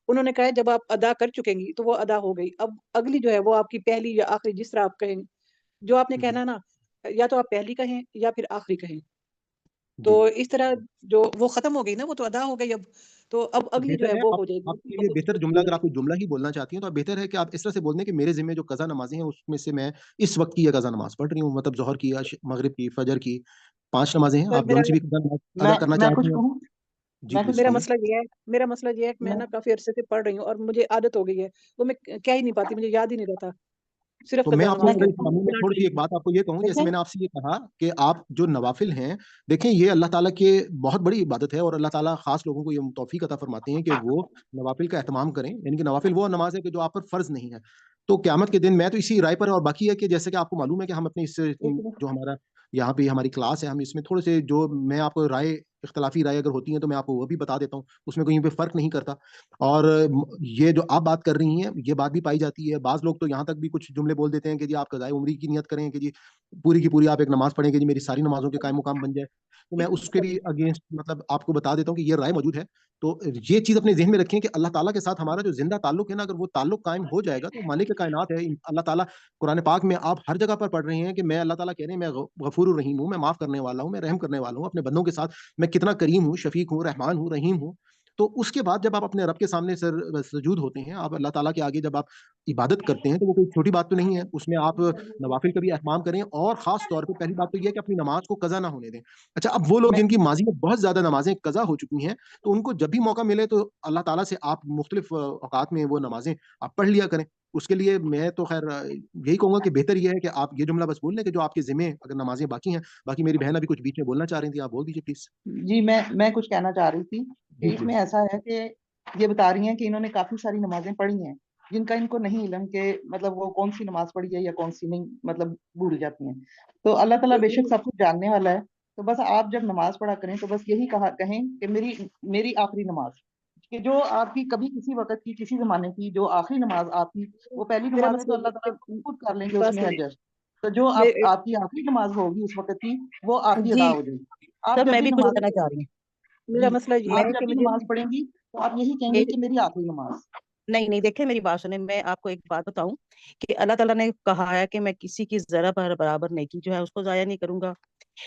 انہوں نے کہا جب آپ ادا کر چکیں گی تو وہ ادا ہو گئی، اب اگلی جو ہے وہ آپ کی پہلی یا آخری، جس طرح آپ کہیں جو آپ نے کہنا نا، یا تو آپ پہلی کہیں یا پھر آخری کہیں، تو اس طرح جو وہ ختم ہو گئی نا، وہ تو ادا ہو گئی، اب اگلی جو ہے وہ ہو جائے گی. آپ کے لیے بہتر جملہ اگر آپ کوئی جملہ ہی بولنا چاہتی ہیں تو بہتر ہے کہ آپ اس طرح سے بول دیں کہ میرے ذمہ جو قضا نمازیں ہیں اس میں سے میں اس وقت کی یہ قضا نماز پڑھ رہی ہوں، مطلب ظہر کی، مغرب کی، فجر کی 5 نمازیں ہیں، آپ جون سی بھی قضا نماز ادا کرنا چاہتی ہیں. جی میرا مسئلہ یہ ہے کہ میں نا کافی عرصے سے پڑھ رہی ہوں اور مجھے عادت ہو گئی ہے، وہ میں کہہ ہی نہیں پاتی، مجھے یاد ہی نہیں رہتا. تو میں آپ کو تھوڑی سی ایک بات آپ کو یہ کہوں، جیسے میں نے آپ سے یہ کہا کہ آپ جو نوافل ہیں دیکھیں یہ اللہ تعالیٰ کے بہت بڑی عبادت ہے، اور اللہ تعالیٰ خاص لوگوں کو یہ توفیق عطا فرماتے ہیں کہ وہ نوافل کا اہتمام کریں، یعنی کہ نوافل وہ نماز ہے کہ جو آپ پر فرض نہیں ہے. تو قیامت کے دن میں تو اسی رائے پر، اور باقی ہے کہ جیسے کہ آپ کو معلوم ہے کہ ہم اپنے اس جو ہمارا یہاں پہ ہماری کلاس ہے، ہم اس میں تھوڑے سے جو میں آپ کو اختلافی رائے اگر ہوتی ہیں تو میں آپ کو وہ بھی بتا دیتا ہوں، اس میں کہیں پہ فرق نہیں کرتا. اور یہ جو آپ بات کر رہی ہیں یہ بات بھی پائی جاتی ہے. بعض لوگ تو یہاں تک بھی کچھ جملے بول دیتے ہیں کہ جی آپ قضائے عمری کی نیت کریں کہ جی پوری کی پوری آپ ایک نماز پڑھیں کہ جی میری ساری نمازوں کے قائم مقام بن جائے. تو میں اس کے بھی اگینسٹ مطلب آپ کو بتا دیتا ہوں کہ یہ رائے موجود ہے. تو یہ چیز اپنے ذہن میں رکھیں کہ اللہ تعالیٰ کے ساتھ ہمارا جو زندہ تعلق ہے نا، اگر وہ تعلق قائم ہو جائے گا تو مالک کائنات ہے اللہ تعالیٰ. قرآن پاک میں آپ ہر جگہ پر پڑھ رہے ہیں کہ میں اللہ تعالیٰ کہہ رہے ہیں میں غفور الرحیم ہوں، میں معاف کرنے والا ہوں، میں رحم کرنے والا ہوں اپنے بندوں کے ساتھ، میں کتنا کریم ہوں، شفیق ہوں، رحمان ہوں، رحیم ہوں. تو اس کے بعد جب آپ اپنے رب کے سامنے سجود ہوتے ہیں، آپ اللہ تعالیٰ کے آگے جب آپ عبادت کرتے ہیں تو وہ کوئی چھوٹی بات تو نہیں ہے، اس میں آپ نوافل کا بھی اہتمام کریں، اور خاص طور پہ پہلی بات تو یہ ہے کہ اپنی نماز کو قضا نہ ہونے دیں. اچھا، اب وہ لوگ جن کی ماضی میں بہت زیادہ نمازیں قضا ہو چکی ہیں تو ان کو جب بھی موقع ملے تو اللہ تعالیٰ سے آپ مختلف اوقات میں وہ نمازیں آپ پڑھ لیا کریں. اس کے لیے میں تو خیر یہی کہوں گا کہ بہتر یہ ہے کہ آپ یہ جملہ بس بول لیں کہ جو آپ کے ذمہ اگر نمازیں باقی ہیں. باقی میری بہن ابھی کچھ بیچ میں بولنا چاہ رہی تھی، آپ بول دیجیے پلیز. جی میں کچھ کہنا چاہ رہی تھی کہ اس میں ایسا ہے کہ یہ بتا رہی ہیں کہ انہوں نے کافی ساری نمازیں پڑھی ہیں جن کا ان کو نہیں علم کہ مطلب وہ کون سی نماز پڑھی ہے یا کون سی نہیں، مطلب بھول جاتی ہیں. تو اللہ تعالیٰ بے شک سب کچھ جاننے والا ہے. تو بس آپ جب نماز پڑھا کریں تو بس یہی کہیں کہ میری آخری نماز، کہ جو آپ کی کبھی کسی وقت کی کسی زمانے کی جو آخری نماز آپ کی وہ پہلی میرا نماز ہے تو مسئلہ اللہ تعالیٰ خود کر لیں گے اس بات میں سنیں اجر. تو جو آپ کی آخری نماز ہوگی اس وقت کی وہ آپ کی جی ادا ہو جائے گی. آپ سر جب میں بھی بھی کچھ نماز کہنا چاہ رہی ہوں. میرا جی مسئلہ یہ میں آپ ہے جب کہ بھی مجھے نماز پڑھیں گی تو آپ یہی کہیں گے میری کہ میری آخری نماز. نہیں دیکھیں میری بات سنیں. میں آپ کو ایک بات بتاؤں کہ اللہ تعالیٰ نے کہا ہے کہ میں کسی کی ذرا برابر نیکی جو ہے اس کو ضائع نہیں کروں گا.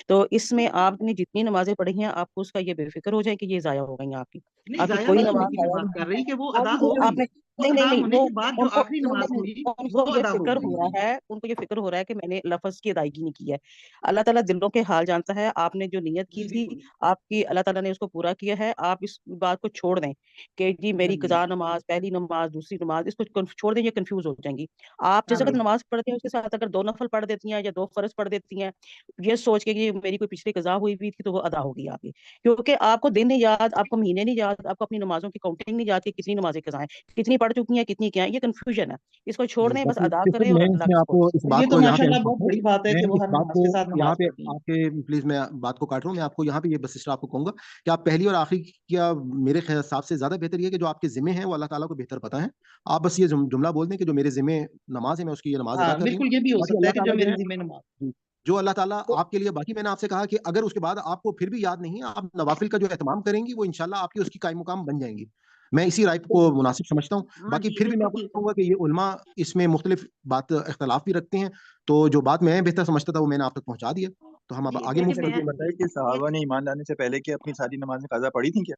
تو اس میں آپ نے جتنی نمازیں پڑھی ہیں آپ کو اس کا یہ بے فکر ہو جائے کہ یہ ضائع ہو گئی ہیں آپ کی. نہیں آپ کی ضائع کوئی نہیں ہونے نماز کی ضائع بات کر نہیں. رہی کہ وہ آپ ادا مجھے ہو آپ گئی. نے وہ نہیں ادا ہونے وہ کے بعد ان جو کو آخری نماز ہوگی ان وہ کو یہ ادا فکر ہوگی. ہو رہا ہے ان کو یہ فکر ہو رہا ہے کہ میں نے لفظ کی ادائیگی نہیں کی ہے. اللہ تعالیٰ دلوں کے حال جانتا ہے. آپ نے جو نیت کی جی تھی بالکل. آپ کی اللہ تعالیٰ نے اس کو پورا کیا ہے. آپ اس بات کو چھوڑ دیں کہ جی میری جی قضا نماز پہلی نماز دوسری نماز اس کو چھوڑ دیں. یہ کنفیوز ہو جائیں گی. آپ جس وقت بالکل. نماز پڑھتے ہیں اس کے ساتھ اگر 2 نفل پڑھ دیتی ہیں یا 2 فرض پڑھ دیتی ہیں یہ سوچ کے کہ میری کوئی پچھلی قضا ہوئی ہوئی تھی تو وہ ادا ہوگی آپ کی. کیونکہ آپ کو دن نہیں یاد, آپ کو مہینے نہیں یاد, آپ کو اپنی نمازوں کی کاؤنٹنگ نہیں یاد کہ کتنی نمازیں قضا ہیں, کتنی پڑھ چکی ہیں کتنی کیا ہیں. یہ کنفیوژن ہے. اس کو چھوڑ جی دیں, بس باقی ادا صرف کریں اور میں اس اللہ میں کے آپ کو سپرد اس کریں. یہ بات تو کو یہاں پہ ماشاءاللہ ایڈ بہت کرتا ہوں. بڑی بات ہے میں کہ وہ اس ہر بات نماز کو کے ساتھ یہاں نماز پہ پڑھتی ہیں. آپ کے پلیز میں بات کو کاٹ رہا ہوں. میں آپ کو یہاں پہ یہ بس آپ کو کہوں گا کہ آپ پہلی اور آخری کیا میرے حساب سے زیادہ بہتر یہ ہے کہ جو آپ کے ذمے ہیں وہ اللہ تعالیٰ کو بہتر پتہ ہے. آپ بس یہ جملہ بول دیں کہ جو میرے ذمے نماز ہے میں اس کی یہ نماز ادا ہاں کر رہی ہوں. بالکل یہ بھی ہو باقی سکتا ہے اللہ کہ جو تعالیٰ جو میرے ہے ذمہ نماز. جو اللہ تعالیٰ تو آپ کے لیے, باقی میں نے آپ سے کہا کہ اگر اس کے بعد آپ کو پھر بھی یاد نہیں ہے آپ نوافل کا جو اہتمام کریں گی وہ انشاءاللہ آپ کی اس کی قائم مقام بن جائیں گی. میں اسی رائے کو مناسب سمجھتا ہوں. ہاں باقی جی پھر بھی میں بالکل آپ کو ٹھیک ہے. کہوں گا کہ یہ علماء اس میں مختلف بات اختلاف بھی رکھتے ہیں. تو جو بات میں بہتر سمجھتا تھا وہ میں نے آپ تک پہنچا دیا. تو ہم اب جی آگے بیٹے موو سر میں کرتے یہ بتائیں کہ ایک صحابہ نے ایمان لانے سے پہلے کہ اپنی ساری نمازیں قضا پڑھی تھیں کیا؟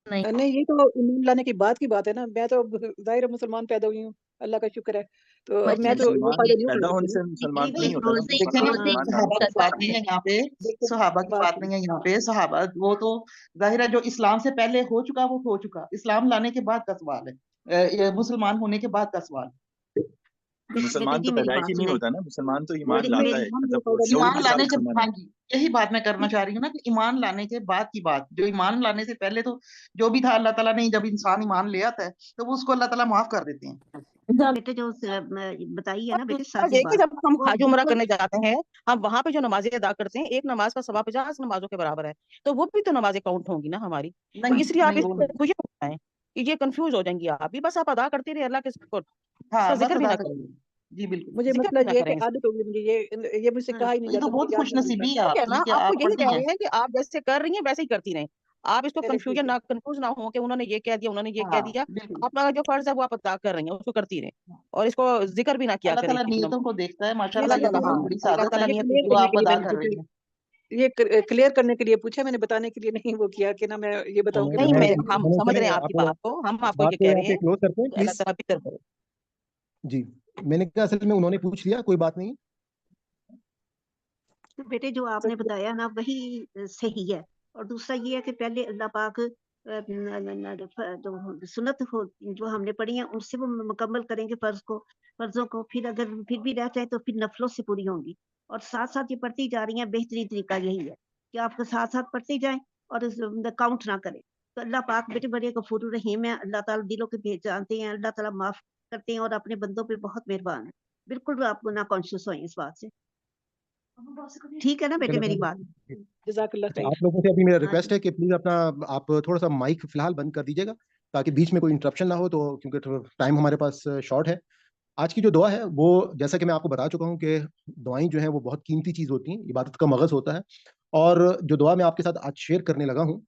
نہیں نہیں یہ تو ایمان لانے کی بات ہے نا. میں تو ظاہر مسلمان پیدا ہوئی ہوں, اللہ کا شکر ہے. تو اب میں نہیں تو وہ مسلمان فائدہ نہیں پیدا اٹھا ہونے سکتی سے نا. مسلمان تو نہیں ہوتا نا, روزے مسلمان دیکھیں نا تو ہاں ایمان لانا صحابہ کی پڑتا ہے. بات نہیں ہے یہاں پہ. بالکل صحابہ کی بات بات نہیں ہے یہاں پہ. صحابہ وہ تو ظاہر ہے جو اسلام سے پہلے ہو چکا وہ ہو چکا. اسلام لانے کے بعد کا سوال ہے, یہ مسلمان ہونے کے بعد کا سوال. بیٹے مسلمان جی تو میری پیدائشی بات نہیں سنیں. ہوتا نا, مسلمان تو ایمان میری لاتا میری ہے, مطلب وہ فائدہ نہیں شعور ایمان کے اٹھا ساتھ لانے سکتی. سے مسلمان ہاں ہوتا جی یہی بات میں کرنا چاہ رہی ہوں نا کہ ایمان لانے کے بعد کی بات, جو ایمان لانے سے پہلے تو جو بھی تھا اللہ تعالیٰ نے جب انسان ایمان لے آتا ہے تو وہ اس کو اللہ تعالیٰ معاف کر دیتے ہیں. بیٹے جو بتائی ہے نا بیٹے دوسرا سادی یہ کہ بات جب ہم وہ حج عمرہ بالکل کرنے جاتے ہیں ہم وہاں پہ جو نمازیں ادا کرتے ہیں ایک نماز کا ثواب 50 نمازوں کے برابر ہے. تو وہ بھی تو نمازیں کاؤنٹ ہوں گی نا ہماری. تو نہیں اس لیے آپ نہیں اس وہ کو نہیں. کنفیوژن ہوتا ہے کہ یہ کنفیوز ہو جائیں گی آپ بھی. بس آپ ادا کرتے رہے اللہ کے شکر, اس ہاں کا بس ذکر بھی ادا نہ کریں کریں, گے. جی بالکل. مجھے ذکر مسئلہ بھی نہ یہ ہے کریں. کہ عادت ہو گئی مجھے, یہ مجھ سے کہا ہی نہیں یہ تو جاتا, بہت مجھے یاد خوش نہیں نصیبی ہے رہتا. ٹھیک ہے آپ نا, کی کہ آپ کو آپ یہی پڑھتی کہہ ہیں. رہے ہیں کہ آپ جیسے کر رہی ہیں ویسے ہی کرتی رہیں. آپ اس کو چلے ٹھیک ہے. کنفیوز نہ ہو کہ انہوں نے یہ کہہ دیا انہوں نے یہ کہہ ہاں دیا. بالکل. آپ کا جو فرض ہے وہ آپ ادا کر رہی ہیں اس کو کرتی رہیں, اور اس کو ذکر بھی نہ کیا اللہ کریں تعالیٰ کہ نیتوں کو دیکھتا ہے. یہ ماشاءاللہ اللہ یہ تو تعالیٰ, یہ بہت ہاں بڑی اللہ سعادت ہے تعالیٰ نیت کلیئر جو کرنے آپ کے لیے ادا میں نے کر رہی ہیں. پوچھا, یہ کلیئر کرنے کے لیے پوچھا میں نے, بتانے کے لیے نہیں وہ کیا کہ نا میں یہ بتاؤں کہ نہیں میں میں پڑھتی ہم چلیں سمجھ رہے ہیں آپ کی آپ بات کو, ہم آپ کو بات یہ کو کہہ یہاں رہے پہ ہیں کلوز کرتے ہیں کہ اللہ پلیز. تعالیٰ فکر کرے. جی میں نے کہا اصل میں انہوں نے پوچھ لیا, کوئی بات نہیں. تو بیٹے جو آپ نے بتایا نا وہی صحیح ہے. اور دوسرا یہ ہے کہ پہلے اللہ پاک جو سنت جو ہم نے پڑھی ہیں ان سے وہ مکمل کریں گے فرضوں کو, پھر اگر پھر بھی رہ جائے تو پھر نفلوں سے پوری ہوں گی. اور ساتھ ساتھ یہ پڑھتی جا رہی ہیں. بہترین طریقہ یہی ہے کہ آپ کو ساتھ ساتھ پڑھتی جائیں اور کاؤنٹ نہ کریں. تو اللہ پاک بیٹے بڑے غفور الرحیم ہے. اللہ تعالیٰ دلوں کے بھیج جانتے ہیں. اللہ تعالیٰ معاف کرتے ہیں اور اپنے بندوں پہ بہت مہربان ہے. بالکل آپ کو نہ کانشیس ہوئیں اس بات سے. ٹھیک ہے نا بیٹے میری بات. جزاک اللہ خیر. آپ لوگوں سے ابھی میرا ہاں ریکویسٹ جی ہے کہ پلیز اپنا آپ تھوڑا سا مائک فی الحال بند کر دیجیے گا تاکہ بیچ میں کوئی انٹرپشن نہ ہو. تو کیونکہ ٹائم ہمارے پاس شارٹ ہے. آج کی جو دعا ہے وہ جیسا کہ میں آپ کو بتا چکا ہوں کہ دعائیں جو ہیں وہ بہت قیمتی چیز ہوتی ہیں, عبادت کا مغز ہوتا ہے. اور جو دعا میں آپ کے ساتھ آج شیئر کرنے لگا ہوں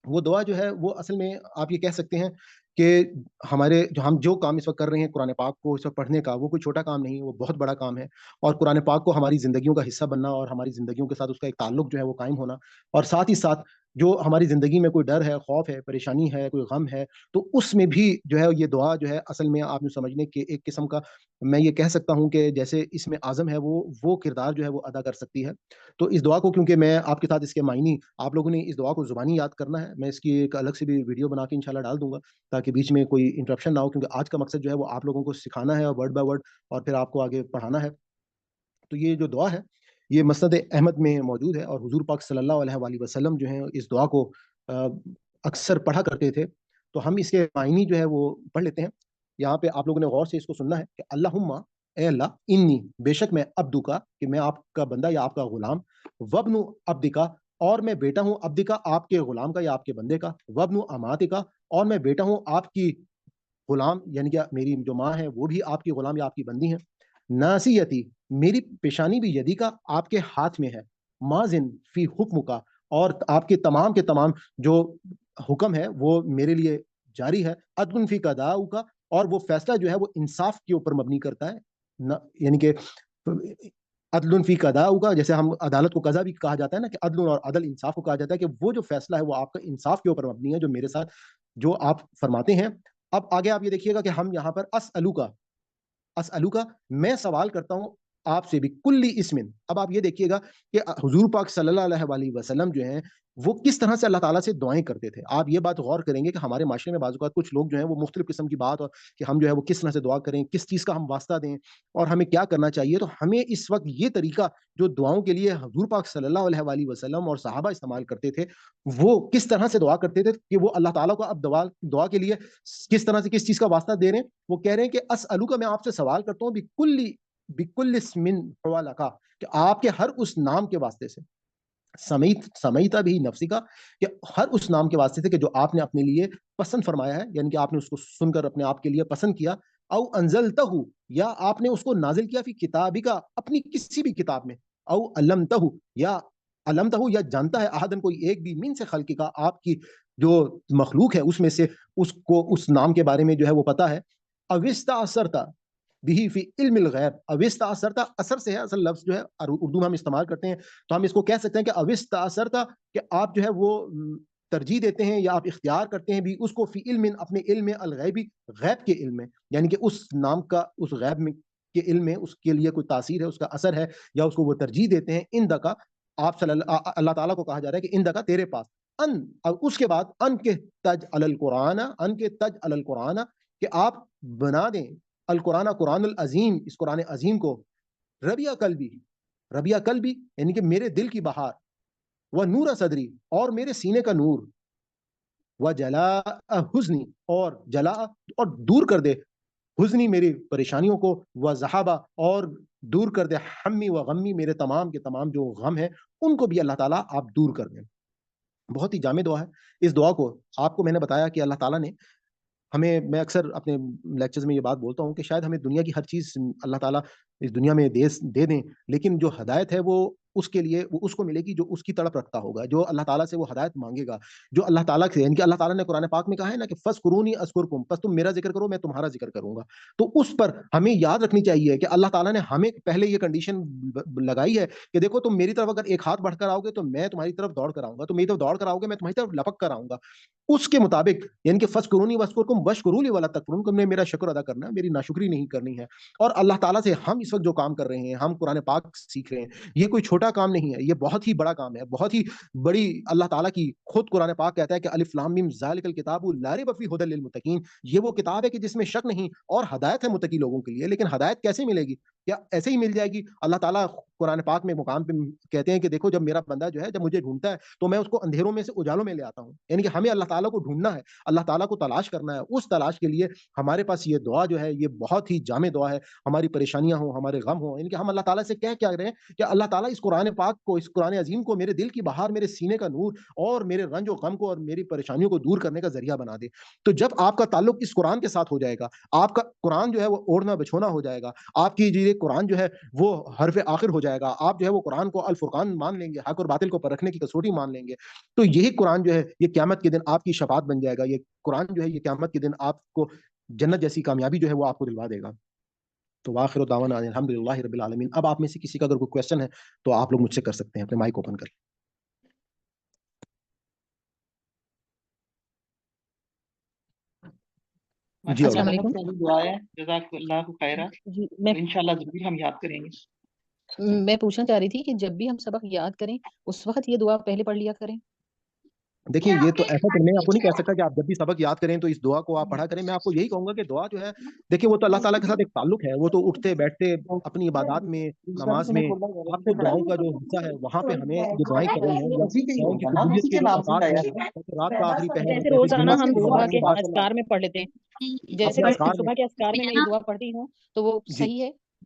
وہ دعا جو ہے وہ اصل میں آپ یہ کہہ سکتے ہیں کہ ہم جو کام اس وقت کر رہے ہیں قرآن پاک کو اس وقت پڑھنے کا, وہ کوئی چھوٹا کام نہیں, وہ بہت بڑا کام ہے. اور قرآن پاک کو ہماری زندگیوں کا حصہ بننا اور ہماری زندگیوں کے ساتھ اس کا ایک تعلق جو ہے وہ قائم ہونا, اور ساتھ ہی ساتھ جو ہماری زندگی میں کوئی ڈر ہے, خوف ہے, پریشانی ہے, کوئی غم ہے, تو اس میں بھی جو ہے یہ دعا جو ہے اصل میں آپ نے سمجھنے کے ایک قسم کا میں یہ کہہ سکتا ہوں کہ جیسے اس میں اعظم ہے وہ کردار جو ہے وہ ادا کر سکتی ہے. تو اس دعا کو کیونکہ میں آپ کے ساتھ اس کے معنی آپ لوگوں نے اس دعا کو زبانی یاد کرنا ہے, میں اس کی ایک الگ سے بھی ویڈیو بنا کے انشاءاللہ ڈال دوں گا تاکہ بیچ میں کوئی انٹرپشن نہ ہو, کیونکہ آج کا مقصد جو ہے وہ آپ لوگوں کو سکھانا ہے ورڈ بائی ورڈ اور پھر آپ کو آگے پڑھانا ہے. تو یہ جو دعا ہے یہ مسند احمد میں موجود ہے, اور حضور پاک صلی اللہ علیہ وآلہ وسلم جو ہیں اس دعا کو اکثر پڑھا کرتے تھے. تو ہم اس کے معنی جو ہے وہ پڑھ لیتے ہیں. یہاں پہ آپ لوگوں نے غور سے اس کو سننا ہے کہ اللہم, اے اللہ, انی, بے شک میں, عبدو کا, کہ میں آپ کا بندہ یا آپ کا غلام, وابن عبدکا, اور میں بیٹا ہوں عبد کا، آپ کے غلام کا یا آپ کے بندے کا، وابن امات کا، اور میں بیٹا ہوں آپ کی غلام یعنی کہ میری جو ماں ہے وہ بھی آپ کی غلام یا آپ کی بندی ہیں، ناسیتی میری پیشانی بھی یدی کا آپ کے ہاتھ میں ہے، مازن فی حکم کا اور آپ کے تمام جو حکم ہے وہ میرے لیے جاری ہے، عدل فی قضاء کا اور وہ فیصلہ جو ہے وہ انصاف کے اوپر مبنی کرتا ہے، یعنی کہ عدل فی قضاء کا، جیسے ہم عدالت کو قضا بھی کہا جاتا ہے نا کہ عدل اور عدل انصاف کو کہا جاتا ہے کہ وہ جو فیصلہ ہے وہ آپ کا انصاف کے اوپر مبنی ہے جو میرے ساتھ جو آپ فرماتے ہیں۔ اب آگے آپ یہ دیکھیے گا کہ ہم یہاں پر اسألو کا میں سوال کرتا ہوں آپ سے بھی کلی اسمن۔ اب آپ یہ دیکھیے گا کہ حضور پاک صلی اللہ علیہ وسلم جو ہیں وہ کس طرح سے اللہ تعالیٰ سے دعائیں کرتے تھے۔ آپ یہ بات غور کریں گے کہ ہمارے معاشرے میں بعض اوقات کچھ لوگ جو ہیں وہ مختلف قسم کی بات اور کہ ہم جو ہے وہ کس طرح سے دعا کریں، کس چیز کا ہم واسطہ دیں اور ہمیں کیا کرنا چاہیے۔ تو ہمیں اس وقت یہ طریقہ جو دعاؤں کے لیے حضور پاک صلی اللہ علیہ وسلم اور صحابہ استعمال کرتے تھے وہ کس طرح سے دعا کرتے تھے کہ وہ اللہ تعالیٰ کو اب دعا کے لیے کس طرح سے کس چیز کا واسطہ دے رہے ہیں۔ وہ کہہ رہے ہیں کہ اسألو کا میں آپ سے سوال کرتا ہوں بکل اسمن حوالہ کا کہ آپ کے ہر اس نام کے واسطے سے، سمیتا بھی نفسی کا کہ ہر اس نام کے واسطے سے کہ جو آپ نے اپنے لیے پسند فرمایا ہے، یعنی کہ آپ نے اس کو سن کر اپنے آپ کے لیے پسند کیا، او انزلتہ یا آپ نے اس کو نازل کیا فی کتابی کا اپنی کسی بھی کتاب میں، او علمتہ یا جانتا ہے احدن کوئی ایک بھی من سے خلق کا آپ کی جو مخلوق ہے اس میں سے اس کو اس نام کے بارے میں جو ہے وہ پتا ہے، اوستا اثرتا بھی فی علم الغیب، اوستا اثرتا اثر سے ہے اصل لفظ جو ہے اردو میں ہم استعمال کرتے ہیں تو ہم اس کو کہہ سکتے ہیں کہ اوستا اثرتا کہ آپ جو ہے وہ ترجیح دیتے ہیں یا آپ اختیار کرتے ہیں بھی اس کو فی علم اپنے علم الغیبی غیب کے علم میں، یعنی کہ اس نام کا اس غیب میں کے علم میں اس کے لیے کوئی تاثیر ہے، اس کا اثر ہے یا اس کو وہ ترجیح دیتے ہیں۔ ان دکا آپ اللہ تعالیٰ کو کہا جا رہا ہے کہ ان دکا تیرے پاس، اس کے بعد ان کے تج علی القرآن کہ آپ بنا دیں القرآن قرآن العظیم، اس قرآن عظیم کو ربیع قلبی یعنی کہ میرے دل کی بہار، وہ نور صدری اور میرے سینے کا نور، وہ جلاء حزنی اور دور کر دے حزنی میری پریشانیوں کو، وہ ذہابہ اور دور کر دے ہمی و غمی میرے تمام کے تمام جو غم ہے ان کو بھی اللہ تعالیٰ آپ دور کر دیں۔ بہت ہی جامع دعا ہے۔ اس دعا کو آپ کو میں نے بتایا کہ اللہ تعالیٰ نے ہمیں، میں اکثر اپنے لیکچرز میں یہ بات بولتا ہوں کہ شاید ہمیں دنیا کی ہر چیز اللہ تعالیٰ اس دنیا میں دے دیں، لیکن جو ہدایت ہے وہ اس کے لیے وہ اس کو ملے گی جو اس کی تڑپ رکھتا ہوگا، جو اللہ تعالیٰ سے وہ ہدایت مانگے گا، جو اللہ تعالیٰ سے، یعنی کہ اللہ تعالیٰ نے قرآن پاک میں کہا ہے نا کہ فَاذْكُرُونِی أَذْكُرْكُمْ، پس تم میرا ذکر کرو میں تمہارا ذکر کروں گا۔ تو اس پر ہمیں یاد رکھنی چاہیے کہ اللہ تعالیٰ نے ہمیں پہلے یہ کنڈیشن لگائی ہے کہ دیکھو تم میری طرف اگر ایک ہاتھ بڑھ کر آؤ گے تو میں تمہاری طرف دوڑ کر آؤں گا، تم میری طرف دوڑ کر آؤ گے میں تمہاری طرف لپک کر آؤں گا۔ اس کے مطابق یعنی کہ فَاذْكُرُونِی وَاذْكُرْكُمْ وَاشْكُرُوا لِی وَلَا تَکْفُرُونَ، تم نے میرا شکر ادا کرنا ہے، میری ناشکری نہیں کرنی ہے۔ اور اللہ تعالیٰ سے ہم اس وقت جو کام کر رہے ہیں، ہم قرآن پاک سیکھ رہے ہیں، یہ کوئی چھوٹا کام نہیں ہے، یہ بہت ہی بڑا کام ہے، بہت ہی بڑی اللہ تعالیٰ کی خود قرآن پاک کہتا ہے کہ الف لام میم ذالک الکتاب لا ریب فیہ ھدی للمتقین، یہ وہ کتاب ہے کہ جس میں شک نہیں اور ہدایت ہے متقی لوگوں کے لیے۔ لیکن ہدایت کیسے ملے گی؟ کیا ایسے ہی مل جائے گی؟ اللہ تعالیٰ قرآن پاک میں مقام پہ کہتے ہیں کہ دیکھو جب میرا بندہ جو ہے جب مجھے ڈھونڈتا ہے تو میں اس کو اندھیروں میں سے اجالوں میں لے آتا ہوں، یعنی کہ ہمیں اللہ تعالیٰ کو ڈھونڈنا ہے، اللہ تعالیٰ کو تلاش کرنا ہے۔ اس تلاش کے لیے ہمارے پاس یہ دعا جو ہے یہ بہت ہی جامع دعا ہے، ہماری پریشانیاں ہوں، ہمارے غم ہوں، یعنی کہ ہم اللہ تعالیٰ سے کہہ کیا رہے ہیں کہ اللہ تعالیٰ اس قرآن پاک کو، اس قرآن عظیم کو میرے دل کی بہار، میرے سینے کا نور اور میرے رنج و غم کو اور میری پریشانیوں کو دور کرنے کا ذریعہ بنا دے۔ تو جب آپ کا تعلق اس قرآن کے ساتھ ہو جائے گا، آپ کا قرآن جو ہے وہ اوڑھنا بچھونا ہو جائے گا، آپ کی یہ قرآن جو ہے وہ حرف آخر ہو جائے گا، آپ جو ہے وہ قرآن کو الفرقان مان لیں گے، حق اور باطل کو پرکھنے کی کسوٹی مان لیں گے، تو یہی قرآن جو ہے یہ قیامت کے دن آپ کی شفاعت بن جائے گا۔ یہ قرآن جو ہے یہ قیامت کے دن آپ کو جنت جیسی کامیابی جو ہے وہ آپ کو دلوا دے گا۔ تو آخر دعوانا الحمدللہ رب العالمین۔ اب آپ میں سے کسی کا اگر کوئی کویسچن ہے تو آپ لوگ مجھ سے کر سکتے ہیں، اپنے مائک اوپن کر لیں۔ جی السلام علیکم، دعا ہے جزاک اللہ خیرہ، جی میں انشاءاللہ ضرور ہم یاد کریں گے۔ میں پوچھنا چاہ رہی تھی کہ جب بھی ہم سبق یاد کریں اس وقت یہ دعا پہلے پڑھ لیا کریں۔ دیکھیں یہ تو ایسا تو میں آپ کو نہیں کہہ سکتا کہ آپ جب بھی سبق یاد کریں تو اس دعا کو آپ پڑھا کریں۔ میں آپ کو یہی کہوں گا کہ دعا جو ہے دیکھیں وہ تو اللہ تعالیٰ کے ساتھ ایک تعلق ہے، وہ تو اٹھتے بیٹھتے اپنی عبادات میں، نماز میں آپ کو دعاؤں کا جو حصہ ہے وہاں پہ ہمیں جو دعائیں کرنی ہیں، دعاؤں کی قبولیت کے جو اوقات ہیں، رات کا آخری پہر، جیسے روزانہ ہم صبح کے اذکار میں پڑھ لیتے ہیں، جیسے اپنے کہ اذکار میں صبح کے اذکار میں میں یہ دعا پڑھتی ہوں تو وہ جی صحیح ہے؟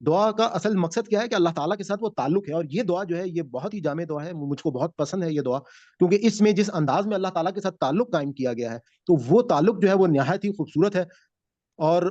دعا کا اصل مقصد کیا ہے کہ اللہ تعالیٰ کے ساتھ وہ تعلق ہے. اور یہ دعا جو ہے یہ بہت ہی جامع دعا ہے, مجھ کو بہت پسند ہے یہ دعا, کیونکہ اس میں جس انداز میں اللہ تعالیٰ کے ساتھ تعلق قائم کیا گیا ہے تو وہ تعلق جو ہے وہ نہایت ہی خوبصورت ہے. اور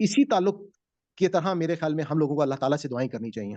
اسی تعلق کی طرح میرے خیال میں ہم لوگوں کو اللہ تعالیٰ سے دعائیں کرنی چاہیے.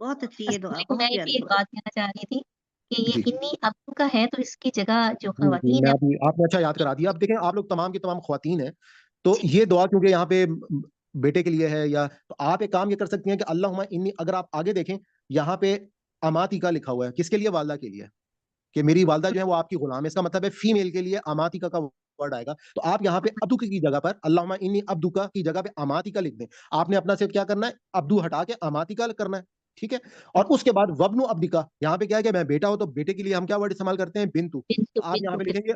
بہت اچھی یہ دعا, السلام علیکم، میں بہت بھی پیاری ایک دعا. بات کہنا چاہ رہی تھی کہ یہ جی انی ابو کا ہے تو اس کی جگہ جو جی خواتین میں ہیں ابھی آپ نے اچھا یاد کرا دیا. اب دیکھیں آپ لوگ تمام کے تمام خواتین ہیں, تو یہ دعا کیونکہ یہاں پہ بیٹے کے لیے ہے, یا تو آپ ایک کام یہ کر سکتی ہیں کہ اللہم انی, اگر آپ آگے دیکھیں یہاں پہ اماتیکا لکھا ہوا ہے, کس کے لیے؟ والدہ کے لیے, کہ میری والدہ جو ہے وہ آپ کی غلام ہے. اس کا مطلب ہے فیمیل کے لیے اماتیکا کا ورڈ آئے گا. تو آپ یہاں پہ ابدو کی جگہ پر اللہم انی ابدوکا کی جگہ پہ اماتیکا لکھ دیں. آپ نے اپنا صرف کیا کرنا ہے, ابدو ہٹا کے اماتیکا کرنا ہے, ٹھیک ہے. اور اس کے بعد وبنو ابدیکا, یہاں پہ کیا ہے کہ میں بیٹا ہوں تو بیٹے کے لیے ہم کیا ورڈ استعمال کرتے ہیں؟ بنتو. تو آپ یہاں پہ لکھیں گے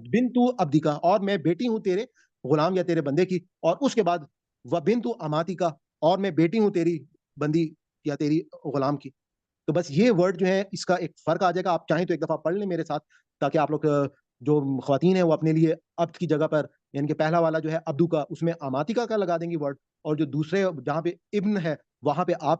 بنتو ابدیکا, اور میں بیٹی ہوں تیرے غلام یا تیرے بندے کی. اور اس کے بعد وبنتو اماتیکا, اور میں بیٹی ہوں تیری بندی یا تیری غلام کی. تو بس یہ ورڈ جو ہے اس کا ایک فرق آ جائے گا. آپ چاہیں تو ایک دفعہ پڑھ لیں میرے ساتھ, تاکہ آپ لوگ جو خواتین ہیں وہ اپنے لیے عبد کی جگہ پر, یعنی کہ پہلا والا جو ہے ابدو کا, اس میں اماتیکا کا لگا دیں گی ورڈ, اور جو دوسرے جہاں پہ ابن ہے وہاں پہ آپ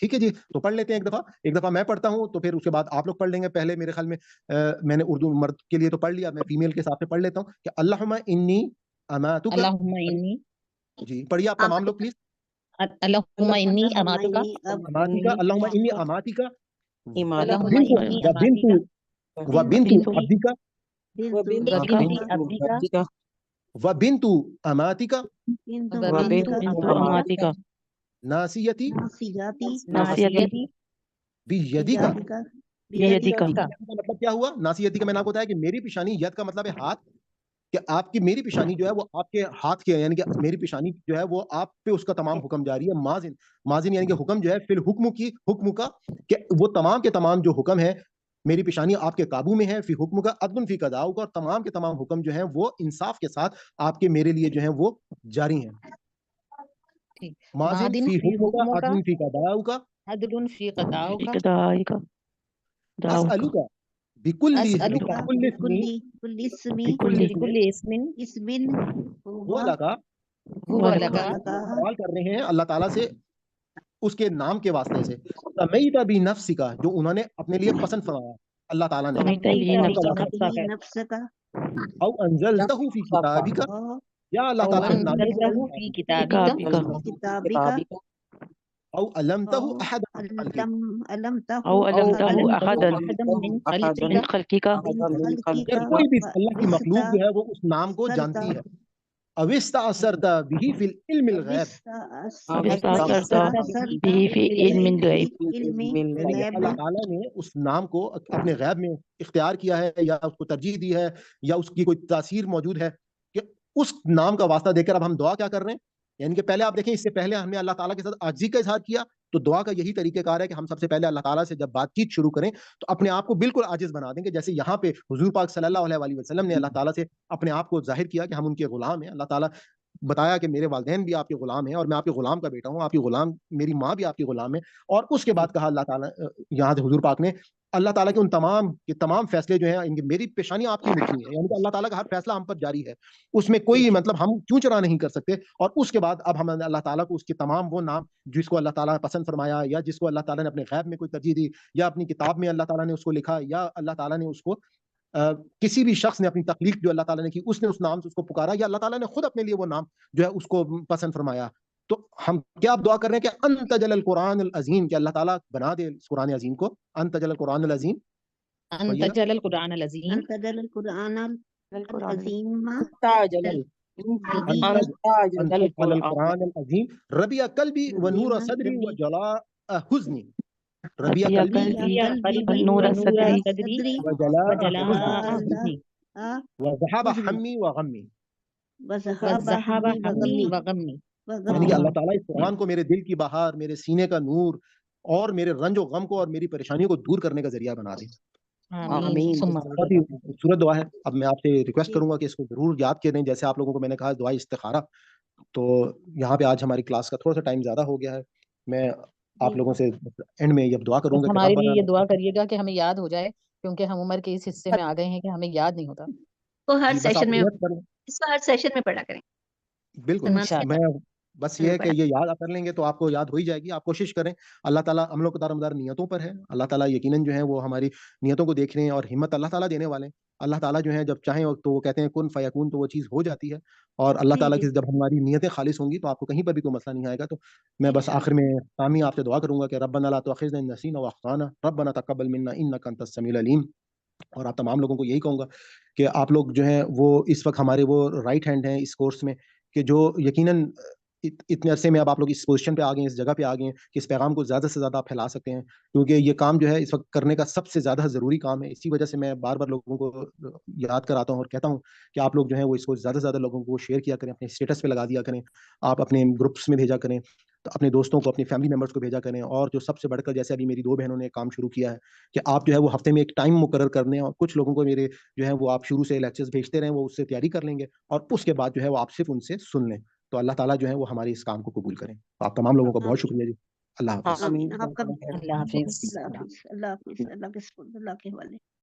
ٹھیک ہے جی, تو پڑھ لیتے ہیں ایک دفعہ میں پڑھتا ہوں, تو پھر اس کے بعد آپ لوگ پڑھ لیں گے. پہلے میرے خیال میں میں نے اردو مرد کے لیے تو پڑھ لیا, میں فیمیل کے حساب سے پڑھ لیتا ہوں کہ اللہم انی اماتک. اللهم إني جی پڑھیے آپ تمام لوگ پلیز. اللهم إني أماتك اماتیکا, اللہم انی اماتیکا اللهم إني وبنتو أماتك وبنتو ابدیکا بنت وبنت عبدك وبنتو اماتیکا وبنت بنت اماتیکا ناسیتی ناسیاتی ناصيتي بیدیکا. بیدیکا. کا مطلب کیا ہوا؟ ناسیتی کا میں نے آپ کو بتایا کہ میری پیشانی, ید کا مطلب ہے ہاتھ, کہ آپ کی میری پیشانی جو ہے وہ آپ کے ہاتھ کی ہے, یعنی کہ میری پیشانی جو ہے وہ آپ پہ اس کا تمام حکم جاری ہے. ماضن, ماضن یعنی کہ حکم جو ہے فی الحکم کی, حکم کا, کہ وہ تمام کے تمام جو حکم ہے میری پیشانی آپ کے قابو میں ہے. فی حکم کا عدل فی قضاء کا, اور تمام کے تمام حکم جو ہیں وہ انصاف کے ساتھ آپ کے میرے لیے جو ہیں وہ جاری ہیں. ماضن ماضٍ فی في حکم کا حكمك عدل فی قضاء کا عدل في قضاءك دائکا اسألک بكل أسألك بكل اسم كل اسم بكل بكل اسم اسم هو هو لگا. هو ولك لك سوال کر رہے ہیں اللہ تعالیٰ سے اس کے نام کے واسطے سے, سمیت بنفسک کا, جو انہوں نے اپنے لیے پسند فرمایا اللہ تعالیٰ نے, سمیت سميت به به نفسك نفسك او انزلته فی کتابک, یا اللہ أو تعالیٰ نے نازل کیا أنزلته في كتابك كتابك كتابك او علمته أو احد من خلقك, علمته أو أو علمته علمته أحدا أحدا من من خلقك خلقك من خلقك اگر کوئی بھی اللہ کی مخلوق جو ہے وہ اس نام کو استأثرت جانتی ہے, او استأثرت به فی العلم الغیب, أو استأثرت به في علم الغيب. علم یعنی کہ غیب اللہ تعالیٰ نے اس نام کو اپنے غیب میں اختیار کیا ہے, یا اس کو ترجیح دی ہے, یا اس کی کوئی تاثیر موجود ہے, کہ اس نام کا واسطہ دے کر اب ہم دعا کیا کر رہے ہیں. یعنی کہ پہلے آپ دیکھیں, اس سے پہلے ہم نے اللہ تعالیٰ کے ساتھ عاجزی کا اظہار کیا, تو دعا کا یہی طریقہ کار ہے کہ ہم سب سے پہلے اللہ تعالیٰ سے جب بات چیت شروع کریں تو اپنے آپ کو بالکل عاجز بنا دیں گے. جیسے یہاں پہ حضور پاک صلی اللہ علیہ وسلم نے اللہ تعالیٰ سے اپنے آپ کو ظاہر کیا کہ ہم ان کے غلام ہیں. اللہ تعالیٰ بتایا کہ میرے والدین بھی آپ کے غلام ہیں, اور میں آپ کے غلام کا بیٹا ہوں, آپ کی غلام, میری ماں بھی آپ کی غلام ہے. اور اس کے بعد کہا اللہ تعالیٰ, یہاں سے حضور پاک نے اللہ تعالیٰ کے ان تمام فیصلے جو ہیں, میری پیشانی آپ کی مٹھی ہے, یعنی کہ اللہ تعالیٰ کا ہر فیصلہ ہم پر جاری ہے, اس میں کوئی مطلب ہم کیوں چرا نہیں کر سکتے. اور اس کے بعد اب ہم اللہ تعالیٰ کو اس کے تمام وہ نام جس کو اللہ تعالیٰ نے پسند فرمایا, یا جس کو اللہ تعالیٰ نے اپنے غیب میں کوئی ترجیح دی, یا اپنی کتاب میں اللہ تعالیٰ نے اس کو لکھا, یا اللہ تعالیٰ نے اس کو کسی بھی شخص نے اپنی تخلیق جو اللہ تعالیٰ نے کی اس نے اس نام سے اس کو پکارا, یا اللہ تعالیٰ نے خود اپنے لیے وہ نام جو ہے اس کو پسند فرمایا. تو ہم کیا دعا کر رہے ہیں کہ انت جل القرآن العظیم, کہ اللہ تعالیٰ بنا دے اس قرآن عظیم کو, انت جل القرآن العظیم, أنت جل القرآن العظيم أنت جل القرآن العظيم تاجل انت جل القرآن العظیم ربیع قلبی و نور صدری و جلاء حزنی, ربیع قلبی ونور صدري و جلاء وجلاء حزنی حزني و ذهب حمی و غمی. وذهب همي وغمي. یعنی کہ اللہ تعالیٰ اس قرآن کو میرے دل کی بہار, میرے سینے کا نور, اور میرے رنج و غم کو اور میری پریشانیوں کو دور کرنے کا ذریعہ بنا دے. آمین ثم بہت ہی خوبصورت دعا ہے. اب میں آپ سے ریکویسٹ کروں گا کہ اس کو ضرور یاد کریں, جیسے آپ لوگوں کو میں نے کہا دعا استخارہ. تو یہاں پہ آج ہماری کلاس کا تھوڑا سا ٹائم زیادہ ہو گیا ہے, میں آپ لوگوں سے اینڈ میں یہ دعا کروں بس گا کہ ہمارے ربنا لیے یہ لا دعا کریے گا کہ ہمیں یاد ہو جائے، کیونکہ ہم عمر کے اس حصے میں آ گئے ہیں کہ ہمیں یاد نہیں ہوتا. وہ ہر جی بس سیشن آپ میں نیت کریں. اس کو ہر سیشن میں پڑھا کریں. بالکل سلمان میں بس یہ ہے کہ پڑھا. یہ یاد کر لیں گے تو آپ کو یاد ہو ہی جائے گی. آپ کوشش کریں. اللہ تعالیٰ ہم لوگ کا دارمدار نیتوں پر ہے. اللہ تعالیٰ یقیناً جو ہے وہ ہماری نیتوں کو دیکھ رہے ہیں اور ہمت اللہ تعالیٰ دینے والے ہیں. اللہ تعالیٰ جو ہے جب چاہیں تو وہ کہتے ہیں کن فیکون، تو وہ چیز ہو جاتی ہے. اور اللہ جی تعالیٰ جی کی جب ہماری نیتیں خالص ہوں گی تو آپ کو کہیں پر بھی کوئی مسئلہ نہیں آئے گا. تو میں بس انشاءاللہ. آخر میں سامی آپ سے دعا کروں گا کہ ربنا لا تؤاخذنا ان نسینا واخطانا ربنا تقبل منا انک انت السمیع العلیم. اور آپ تمام لوگوں کو یہی کہوں گا کہ آپ لوگ جو ہیں وہ اس وقت ہمارے وہ رائٹ ہینڈ ہیں اس کورس میں، کہ جو یقیناً اتنے عرصے میں اب آپ لوگ اس پوزیشن پہ آ گئے ہیں، اس جگہ پہ آ گئے ہیں کہ اس پیغام کو زیادہ سے زیادہ آپ پھیلا سکتے ہیں، کیونکہ یہ کام جو ہے اس وقت کرنے کا سب سے زیادہ ضروری کام ہے. اسی وجہ سے میں بار بار لوگوں کو یاد کراتا ہوں اور کہتا ہوں کہ آپ لوگ جو ہیں وہ اس کو زیادہ سے زیادہ لوگوں کو شیئر کیا کریں، اپنے اسٹیٹس پہ لگا دیا کریں، آپ اپنے گروپس میں بھیجا کریں، تو اپنے دوستوں کو، اپنی فیملی ممبرس کو بھیجا کریں. اور جو سب سے بڑھ کر جیسے ابھی میری 2 بہنوں نے کام شروع کیا ہے کہ آپ جو ہے وہ ہفتے میں ایک ٹائم مقرر کر دیں، اور کچھ لوگوں کو میرے جو ہے وہ آپ شروع سے لیکچرز بھیجتے رہیں، وہ اس سے تیاری کر لیں گے اور اس کے بعد جو ہے وہ آپ صرف ان سے سن لیں. تو اللہ تعالیٰ جو ہے وہ ہمارے اس کام کو قبول کریں. تو آپ تمام لوگوں کا بہت آمین شکریہ جی. اللہ حافظ. آمین. آپ کا بھی اللہ حافظ. اللہ حافظ. اللہ حافظ. اللہ کے سپرد، اللہ کے حوالے.